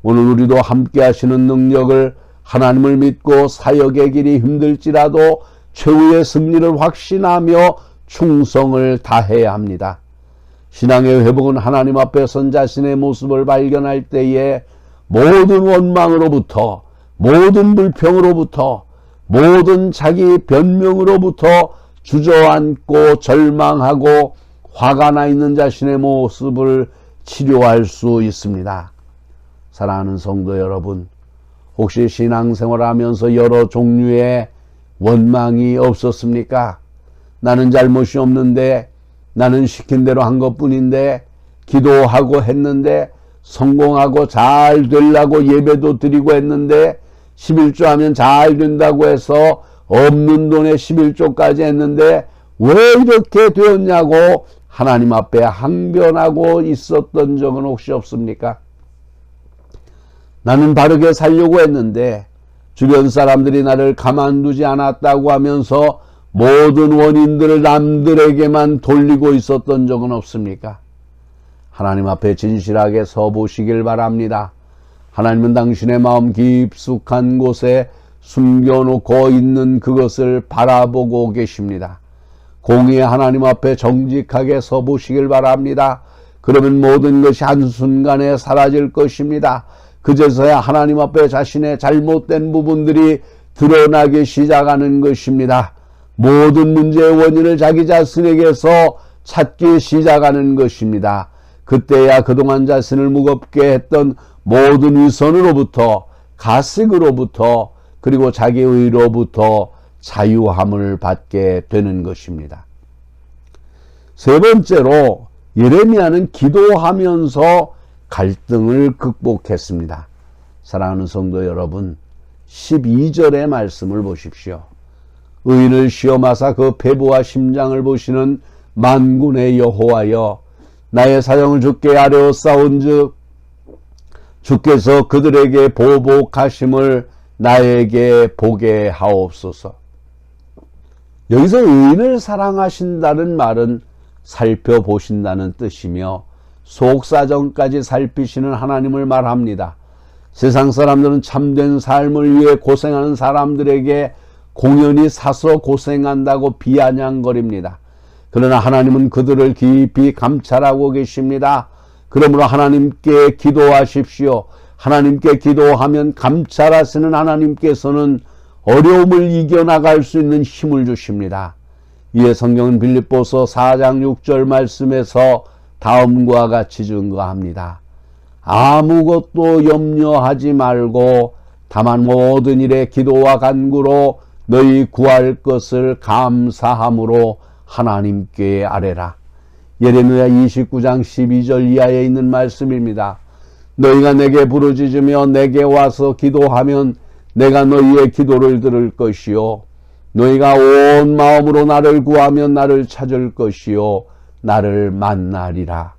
오늘 우리도 함께 하시는 능력을, 하나님을 믿고 사역의 길이 힘들지라도 최후의 승리를 확신하며 충성을 다해야 합니다. 신앙의 회복은 하나님 앞에 선 자신의 모습을 발견할 때에 모든 원망으로부터, 모든 불평으로부터, 모든 자기 변명으로부터 주저앉고 절망하고 화가 나 있는 자신의 모습을 치료할 수 있습니다. 사랑하는 성도 여러분, 혹시 신앙생활을 하면서 여러 종류의 원망이 없었습니까? 나는 잘못이 없는데, 나는 시킨 대로 한 것뿐인데, 기도하고 했는데, 성공하고 잘 되려고 예배도 드리고 했는데, 11조 하면 잘 된다고 해서 없는 돈에 11조까지 했는데 왜 이렇게 되었냐고 하나님 앞에 항변하고 있었던 적은 혹시 없습니까? 나는 바르게 살려고 했는데 주변 사람들이 나를 가만두지 않았다고 하면서 모든 원인들을 남들에게만 돌리고 있었던 적은 없습니까? 하나님 앞에 진실하게 서보시길 바랍니다. 하나님은 당신의 마음 깊숙한 곳에 숨겨놓고 있는 그것을 바라보고 계십니다. 공의의 하나님 앞에 정직하게 서보시길 바랍니다. 그러면 모든 것이 한순간에 사라질 것입니다. 그제서야 하나님 앞에 자신의 잘못된 부분들이 드러나기 시작하는 것입니다. 모든 문제의 원인을 자기 자신에게서 찾기 시작하는 것입니다. 그때야 그동안 자신을 무겁게 했던 모든 위선으로부터, 가식으로부터, 그리고 자기 의로부터 자유함을 받게 되는 것입니다. 세 번째로 예레미야는 기도하면서 갈등을 극복했습니다. 사랑하는 성도 여러분, 12절의 말씀을 보십시오. 의인을 시험하사 그 배부와 심장을 보시는 만군의 여호와여, 나의 사정을 주께 아뢰었사온즉 주께서 그들에게 보복하심을 나에게 보게 하옵소서. 여기서 의인을 사랑하신다는 말은 살펴보신다는 뜻이며 속사정까지 살피시는 하나님을 말합니다. 세상 사람들은 참된 삶을 위해 고생하는 사람들에게 공연히 사서 고생한다고 비아냥거립니다. 그러나 하나님은 그들을 깊이 감찰하고 계십니다. 그러므로 하나님께 기도하십시오. 하나님께 기도하면 감찰하시는 하나님께서는 어려움을 이겨나갈 수 있는 힘을 주십니다. 이에 성경은 빌립보서 4장 6절 말씀에서 다음과 같이 증거합니다. 아무것도 염려하지 말고 다만 모든 일에 기도와 간구로 너희 구할 것을 감사함으로 하나님께 아뢰라. 예레미야 29장 12절 이하에 있는 말씀입니다. 너희가 내게 부르짖으며 내게 와서 기도하면 내가 너희의 기도를 들을 것이요 너희가 온 마음으로 나를 구하면 나를 찾을 것이요 나를 만나리라.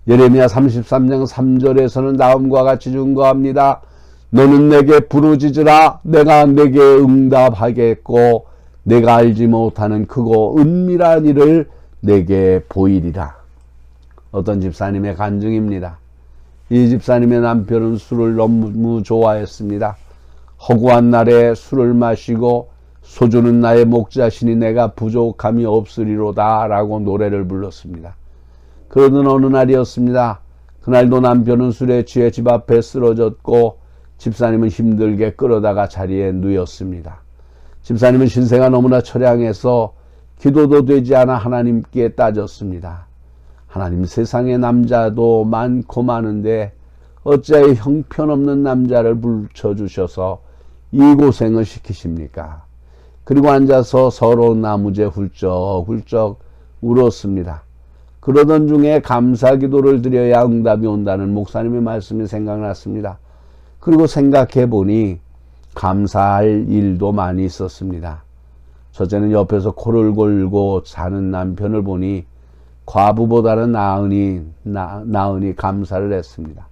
예레미야 33장 3절에서는 다음과 같이 증거합니다. 너는 내게 부르짖으라 내가 내게 응답하겠고 내가 알지 못하는 크고 은밀한 일을 내게 보이리라. 어떤 집사님의 간증입니다. 이 집사님의 남편은 술을 너무 좋아했습니다. 허구한 날에 술을 마시고 소주는 나의 목자시니 내가 부족함이 없으리로다 라고 노래를 불렀습니다. 그러던 어느 날이었습니다. 그 그날도 남편은 술에 취해 집 앞에 쓰러졌고 집사님은 힘들게 끌어다가 자리에 누웠습니다. 집사님은 신세가 너무나 처량해서 기도도 되지 않아 하나님께 따졌습니다. 하나님, 세상에 남자도 많고 많은데 어찌하여 형편없는 남자를 불쳐주셔서 이 고생을 시키십니까? 그리고 앉아서 서로 나무제 훌쩍훌쩍 울었습니다. 그러던 중에 감사기도를 드려야 응답이 온다는 목사님의 말씀이 생각났습니다. 그리고 생각해 보니 감사할 일도 많이 있었습니다. 첫째는 옆에서 코를 골고 자는 남편을 보니 과부보다는 나으니 감사를 했습니다.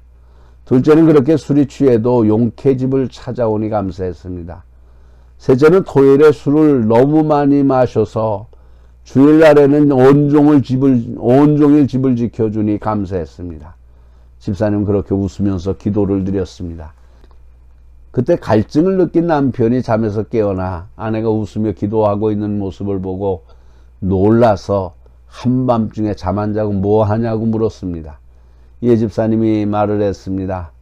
둘째는 그렇게 술이 취해도 용케집을 찾아오니 감사했습니다. 셋째는 토요일에 술을 너무 많이 마셔서 주일날에는 온종일 집을 지켜주니 감사했습니다. 집사님은 그렇게 웃으면서 기도를 드렸습니다. 그때 갈증을 느낀 남편이 잠에서 깨어나 아내가 웃으며 기도하고 있는 모습을 보고 놀라서 한밤중에 잠 안 자고 뭐 하냐고 물었습니다. 이에 집사님이 말을 했습니다.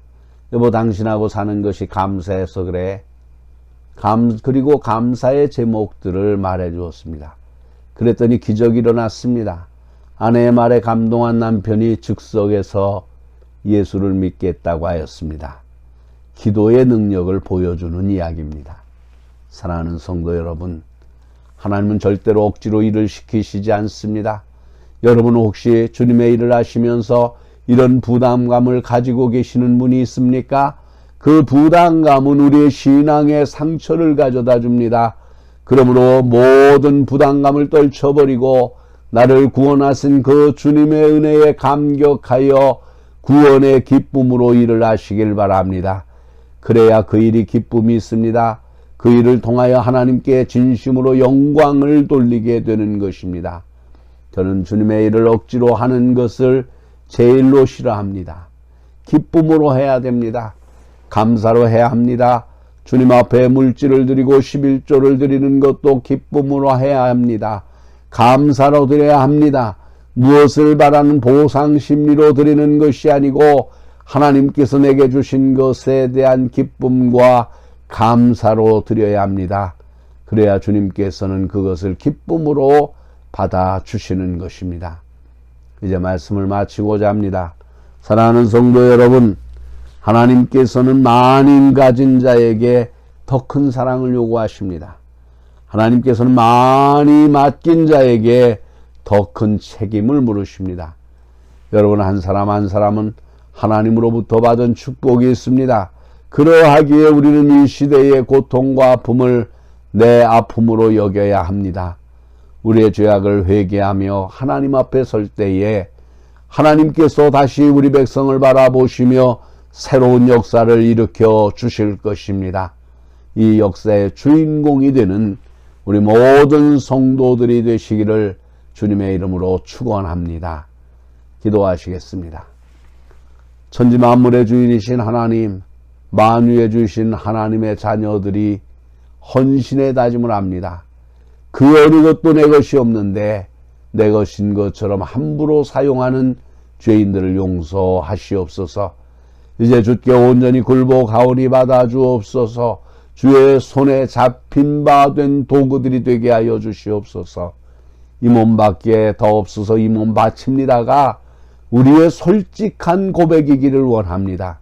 여보, 당신하고 사는 것이 감사해서 그래. 그리고 감사의 제목들을 말해 주었습니다. 그랬더니 기적이 일어났습니다. 아내의 말에 감동한 남편이 즉석에서 예수를 믿겠다고 하였습니다. 기도의 능력을 보여주는 이야기입니다. 사랑하는 성도 여러분, 하나님은 절대로 억지로 일을 시키시지 않습니다. 여러분 혹시 주님의 일을 하시면서 이런 부담감을 가지고 계시는 분이 있습니까? 그 부담감은 우리의 신앙의 상처를 가져다 줍니다. 그러므로 모든 부담감을 떨쳐버리고 나를 구원하신 그 주님의 은혜에 감격하여 구원의 기쁨으로 일을 하시길 바랍니다. 그래야 그 일이 기쁨이 있습니다. 그 일을 통하여 하나님께 진심으로 영광을 돌리게 되는 것입니다. 저는 주님의 일을 억지로 하는 것을 제일로 싫어합니다. 기쁨으로 해야 됩니다. 감사로 해야 합니다. 주님 앞에 물질을 드리고 11조를 드리는 것도 기쁨으로 해야 합니다. 감사로 드려야 합니다. 무엇을 바라는 보상 심리로 드리는 것이 아니고 하나님께서 내게 주신 것에 대한 기쁨과 감사로 드려야 합니다. 그래야 주님께서는 그것을 기쁨으로 받아주시는 것입니다. 이제 말씀을 마치고자 합니다. 사랑하는 성도 여러분, 하나님께서는 많이 가진 자에게 더 큰 사랑을 요구하십니다. 하나님께서는 많이 맡긴 자에게 더 큰 책임을 물으십니다. 여러분, 한 사람 한 사람은 하나님으로부터 받은 축복이 있습니다. 그러하기에 우리는 이 시대의 고통과 아픔을 내 아픔으로 여겨야 합니다. 우리의 죄악을 회개하며 하나님 앞에 설 때에 하나님께서 다시 우리 백성을 바라보시며 새로운 역사를 일으켜 주실 것입니다. 이 역사의 주인공이 되는 우리 모든 성도들이 되시기를 주님의 이름으로 축원합니다. 기도하시겠습니다. 천지 만물의 주인이신 하나님, 만유의 주신 하나님의 자녀들이 헌신의 다짐을 합니다. 그 어느 것도 내 것이 없는데 내 것인 것처럼 함부로 사용하는 죄인들을 용서하시옵소서. 이제 주께 온전히 굴복하오니 받아주옵소서. 주의 손에 잡힌 바 된 도구들이 되게 하여 주시옵소서. 이 몸밖에 더 없어서 이 몸 바칩니다가 우리의 솔직한 고백이기를 원합니다.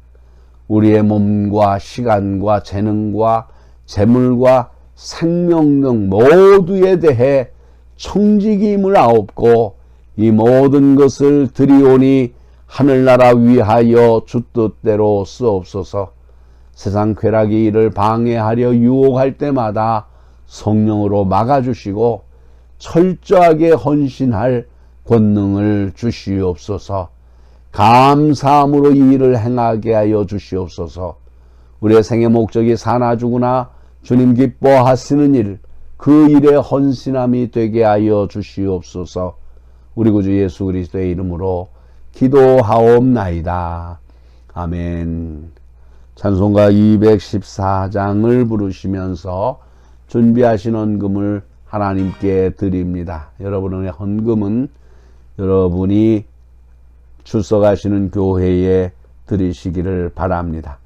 우리의 몸과 시간과 재능과 재물과 생명 등 모두에 대해 청지기임을 아옵고 이 모든 것을 드리오니 하늘나라 위하여 주 뜻대로 쓰옵소서. 세상 쾌락이 이를 방해하려 유혹할 때마다 성령으로 막아주시고 철저하게 헌신할 권능을 주시옵소서. 감사함으로 이 일을 행하게 하여 주시옵소서. 우리의 생의 목적이 사나 죽으나 주님 기뻐하시는 일, 그 일에 헌신함이 되게 하여 주시옵소서. 우리 구주 예수 그리스도의 이름으로 기도하옵나이다. 아멘. 찬송가 214장을 부르시면서 준비하신 헌금을 하나님께 드립니다. 여러분의 헌금은 여러분이 출석하시는 교회에 드리시기를 바랍니다.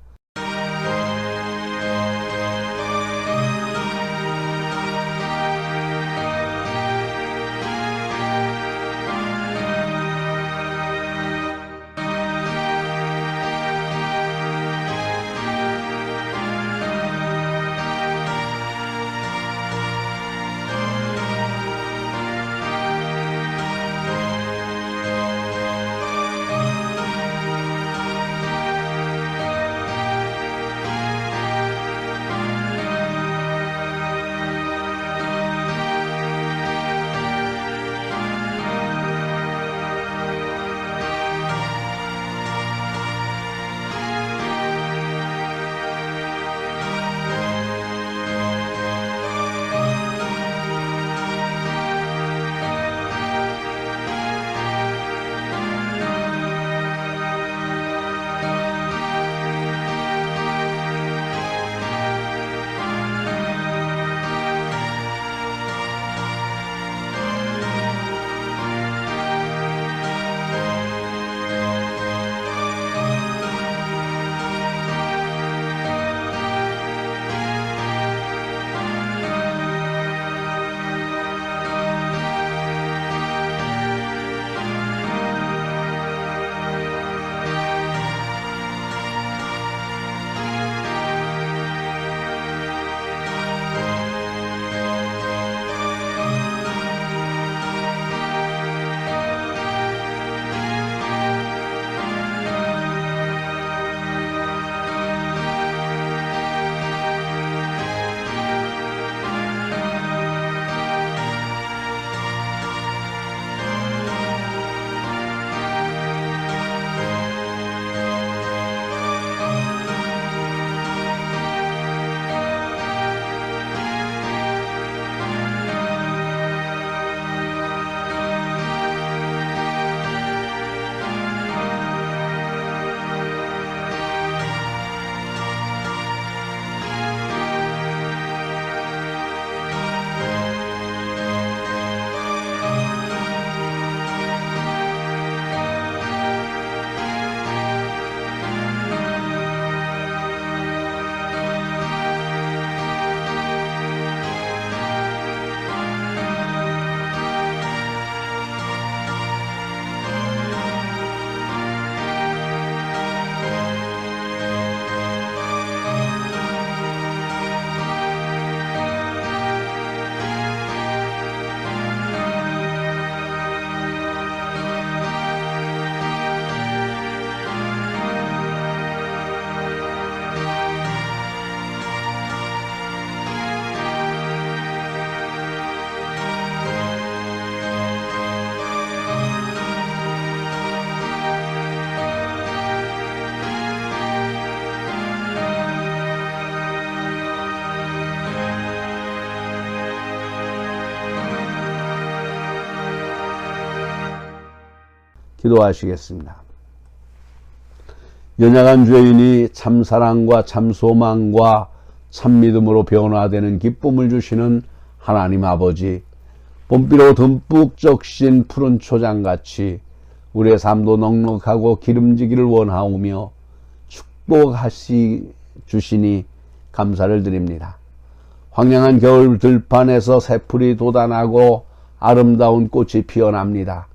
기도하시겠습니다. 연약한 죄인이 참사랑과 참소망과 참믿음으로 변화되는 기쁨을 주시는 하나님 아버지, 봄비로 듬뿍 적신 푸른 초장같이 우리의 삶도 넉넉하고 기름지기를 원하오며 축복하시 주시니 감사를 드립니다. 황량한 겨울 들판에서 새풀이 돋아나고 아름다운 꽃이 피어납니다.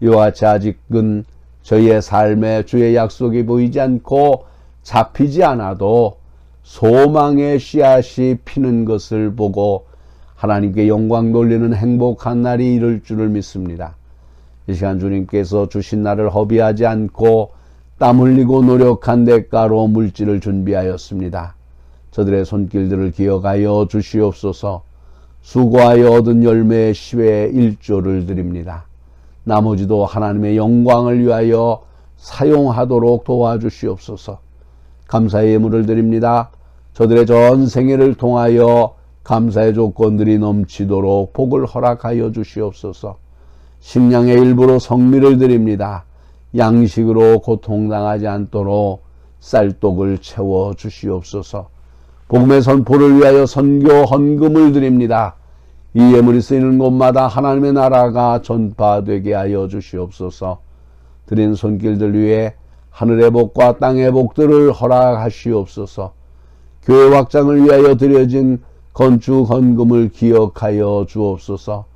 이와 같이 아직은 저희의 삶에 주의 약속이 보이지 않고 잡히지 않아도 소망의 씨앗이 피는 것을 보고 하나님께 영광 돌리는 행복한 날이 이를 줄을 믿습니다. 이 시간 주님께서 주신 날을 허비하지 않고 땀 흘리고 노력한 대가로 물질을 준비하였습니다. 저들의 손길들을 기억하여 주시옵소서. 수고하여 얻은 열매의 10회 1조를 드립니다. 나머지도 하나님의 영광을 위하여 사용하도록 도와주시옵소서. 감사의 예물을 드립니다. 저들의 전 생애를 통하여 감사의 조건들이 넘치도록 복을 허락하여 주시옵소서. 식량의 일부로 성미를 드립니다. 양식으로 고통당하지 않도록 쌀떡을 채워 주시옵소서. 복음의 선포를 위하여 선교 헌금을 드립니다. 이 예물이 쓰이는 곳마다 하나님의 나라가 전파되게 하여 주시옵소서. 드린 손길들 위해 하늘의 복과 땅의 복들을 허락하시옵소서. 교회 확장을 위하여 드려진 건축 헌금을 기억하여 주옵소서.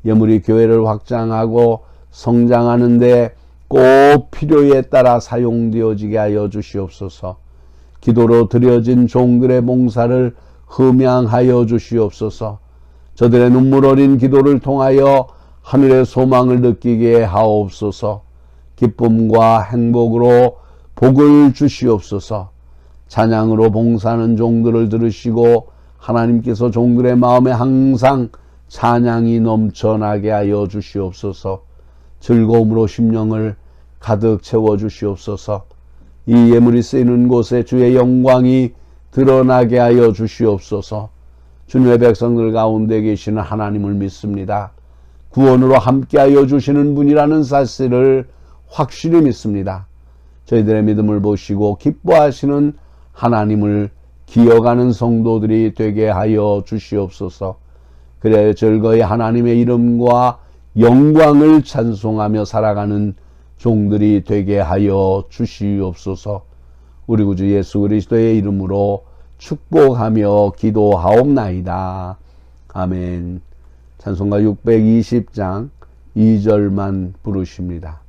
예물이 교회를 확장하고 성장하는 데 꼭 필요에 따라 사용되어지게 하여 주시옵소서. 기도로 드려진 종들의 봉사를 흠양하여 주시옵소서. 저들의 눈물 어린 기도를 통하여 하늘의 소망을 느끼게 하옵소서. 기쁨과 행복으로 복을 주시옵소서. 찬양으로 봉사하는 종들을 들으시고 하나님께서 종들의 마음에 항상 찬양이 넘쳐나게 하여 주시옵소서. 즐거움으로 심령을 가득 채워 주시옵소서. 이 예물이 쓰이는 곳에 주의 영광이 드러나게 하여 주시옵소서. 주님의 백성들 가운데 계시는 하나님을 믿습니다. 구원으로 함께하여 주시는 분이라는 사실을 확실히 믿습니다. 저희들의 믿음을 보시고 기뻐하시는 하나님을 기억하는 성도들이 되게 하여 주시옵소서. 그래야 즐거이 하나님의 이름과 영광을 찬송하며 살아가는 종들이 되게 하여 주시옵소서. 우리 구주 예수 그리스도의 이름으로 축복하며 기도하옵나이다. 아멘. 찬송가 620장 2절만 부르십니다.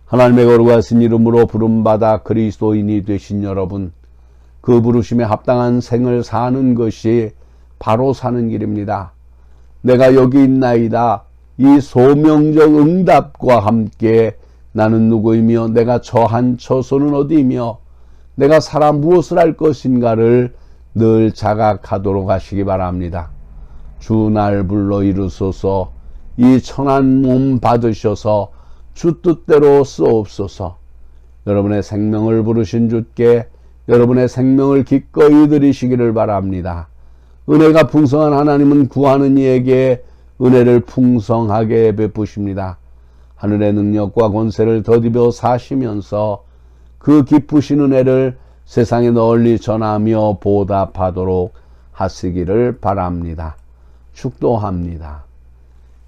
하나님의 거룩하신 이름으로 부름받아 그리스도인이 되신 여러분, 그 부르심에 합당한 생을 사는 것이 바로 사는 길입니다. 내가 여기 있나이다. 이 소명적 응답과 함께 나는 누구이며 내가 처한 처소는 어디이며 내가 살아 무엇을 할 것인가를 늘 자각하도록 하시기 바랍니다. 주 날 불러 이루소서. 이 천한 몸 받으셔서 주 뜻대로 쓰옵소서. 여러분의 생명을 부르신 주께 여러분의 생명을 기꺼이 드리시기를 바랍니다. 은혜가 풍성한 하나님은 구하는 이에게 은혜를 풍성하게 베푸십니다. 하늘의 능력과 권세를 더디벼 사시면서 그 기쁘신 은혜를 세상에 널리 전하며 보답하도록 하시기를 바랍니다. 축도합니다.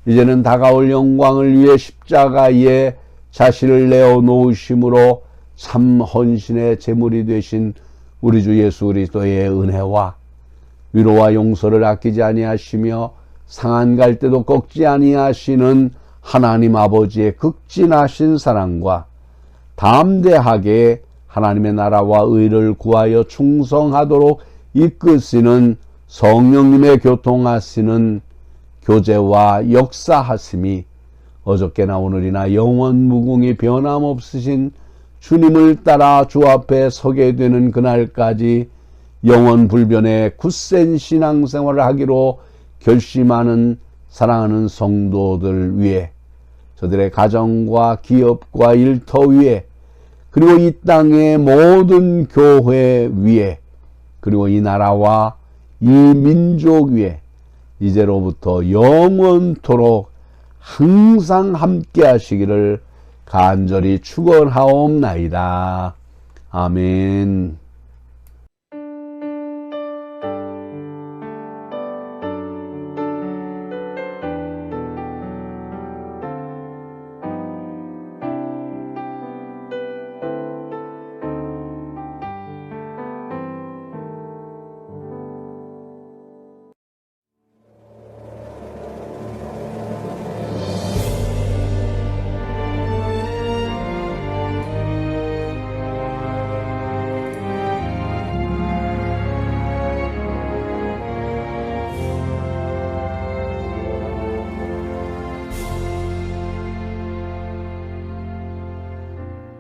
이제는 다가올 영광을 위해 십자가에 자신을 내어 놓으심으로 참 헌신의 제물이 되신 우리 주 예수 그리스도의 은혜와 위로와 용서를 아끼지 아니하시며 상한 갈 때도 꺾지 아니하시는 하나님 아버지의 극진하신 사랑과 담대하게 하나님의 나라와 의를 구하여 충성하도록 이끄시는 성령님의 교통하시는 교제와 역사하심이 어저께나 오늘이나 영원 무궁히 변함없으신 주님을 따라 주 앞에 서게 되는 그날까지 영원 불변의 굳센 신앙생활을 하기로 결심하는 사랑하는 성도들 위해, 저들의 가정과 기업과 일터 위에, 그리고 이 땅의 모든 교회 위에, 그리고 이 나라와 이 민족 위에 이제로부터 영원토록 항상 함께 하시기를 간절히 축원하옵나이다. 아멘.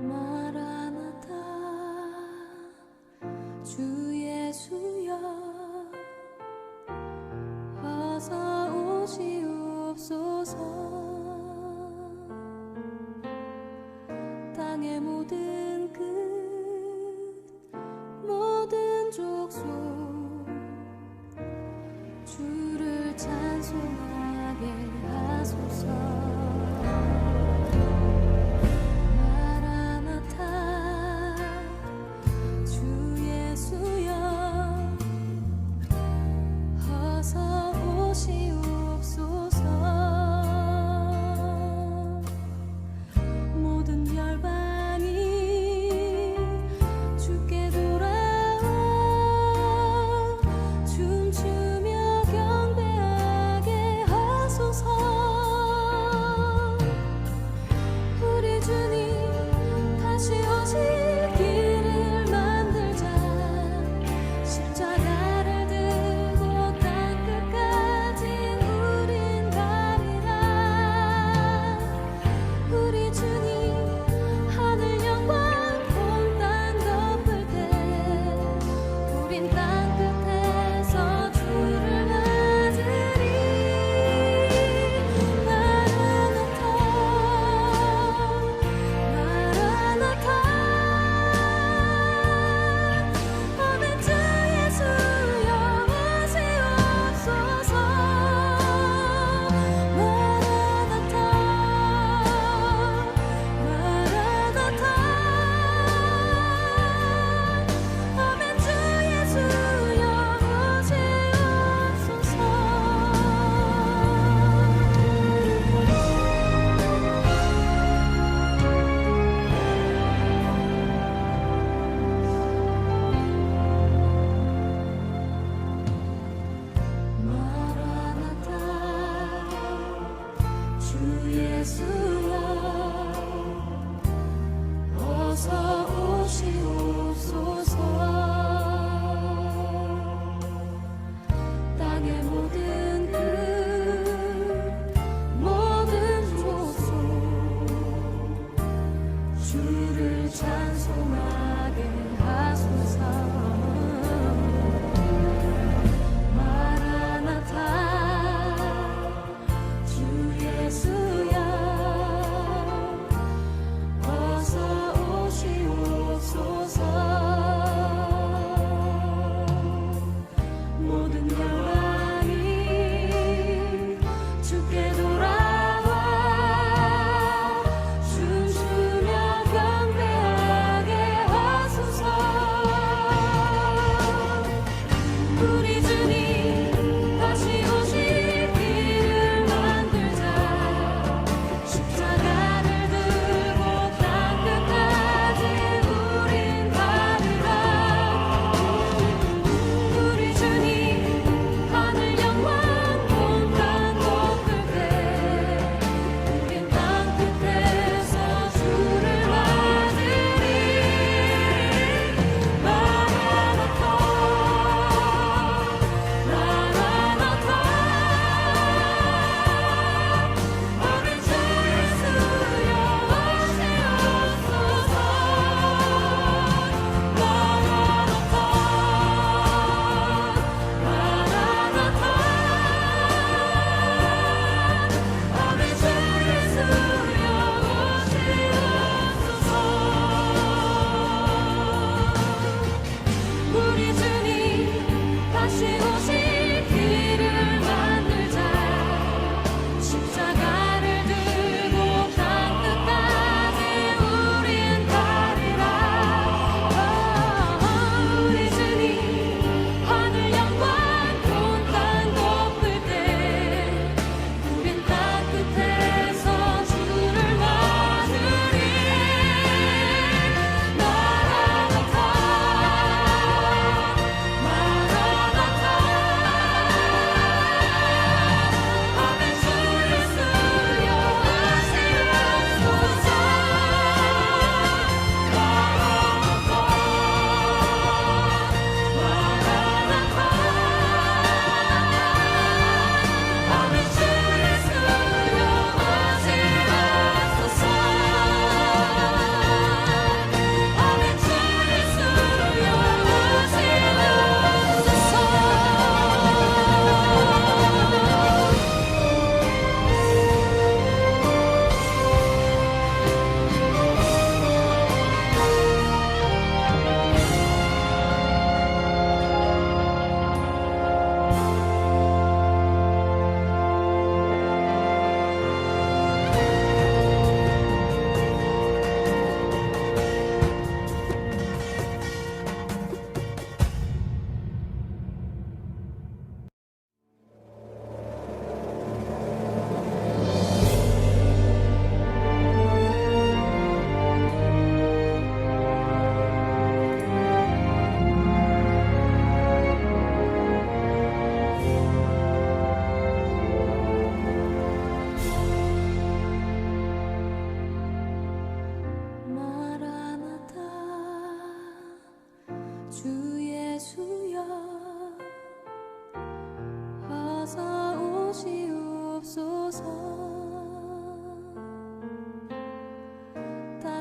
마라나타 주 예수여 어서 오시옵소서 땅의 모든 끝 모든 족속 주를 찬송하게 하소서 모든 열방이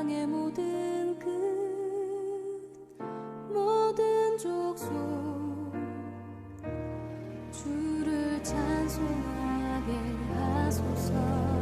땅의 모든 끝 모든 족속 주를 찬송하게 하소서.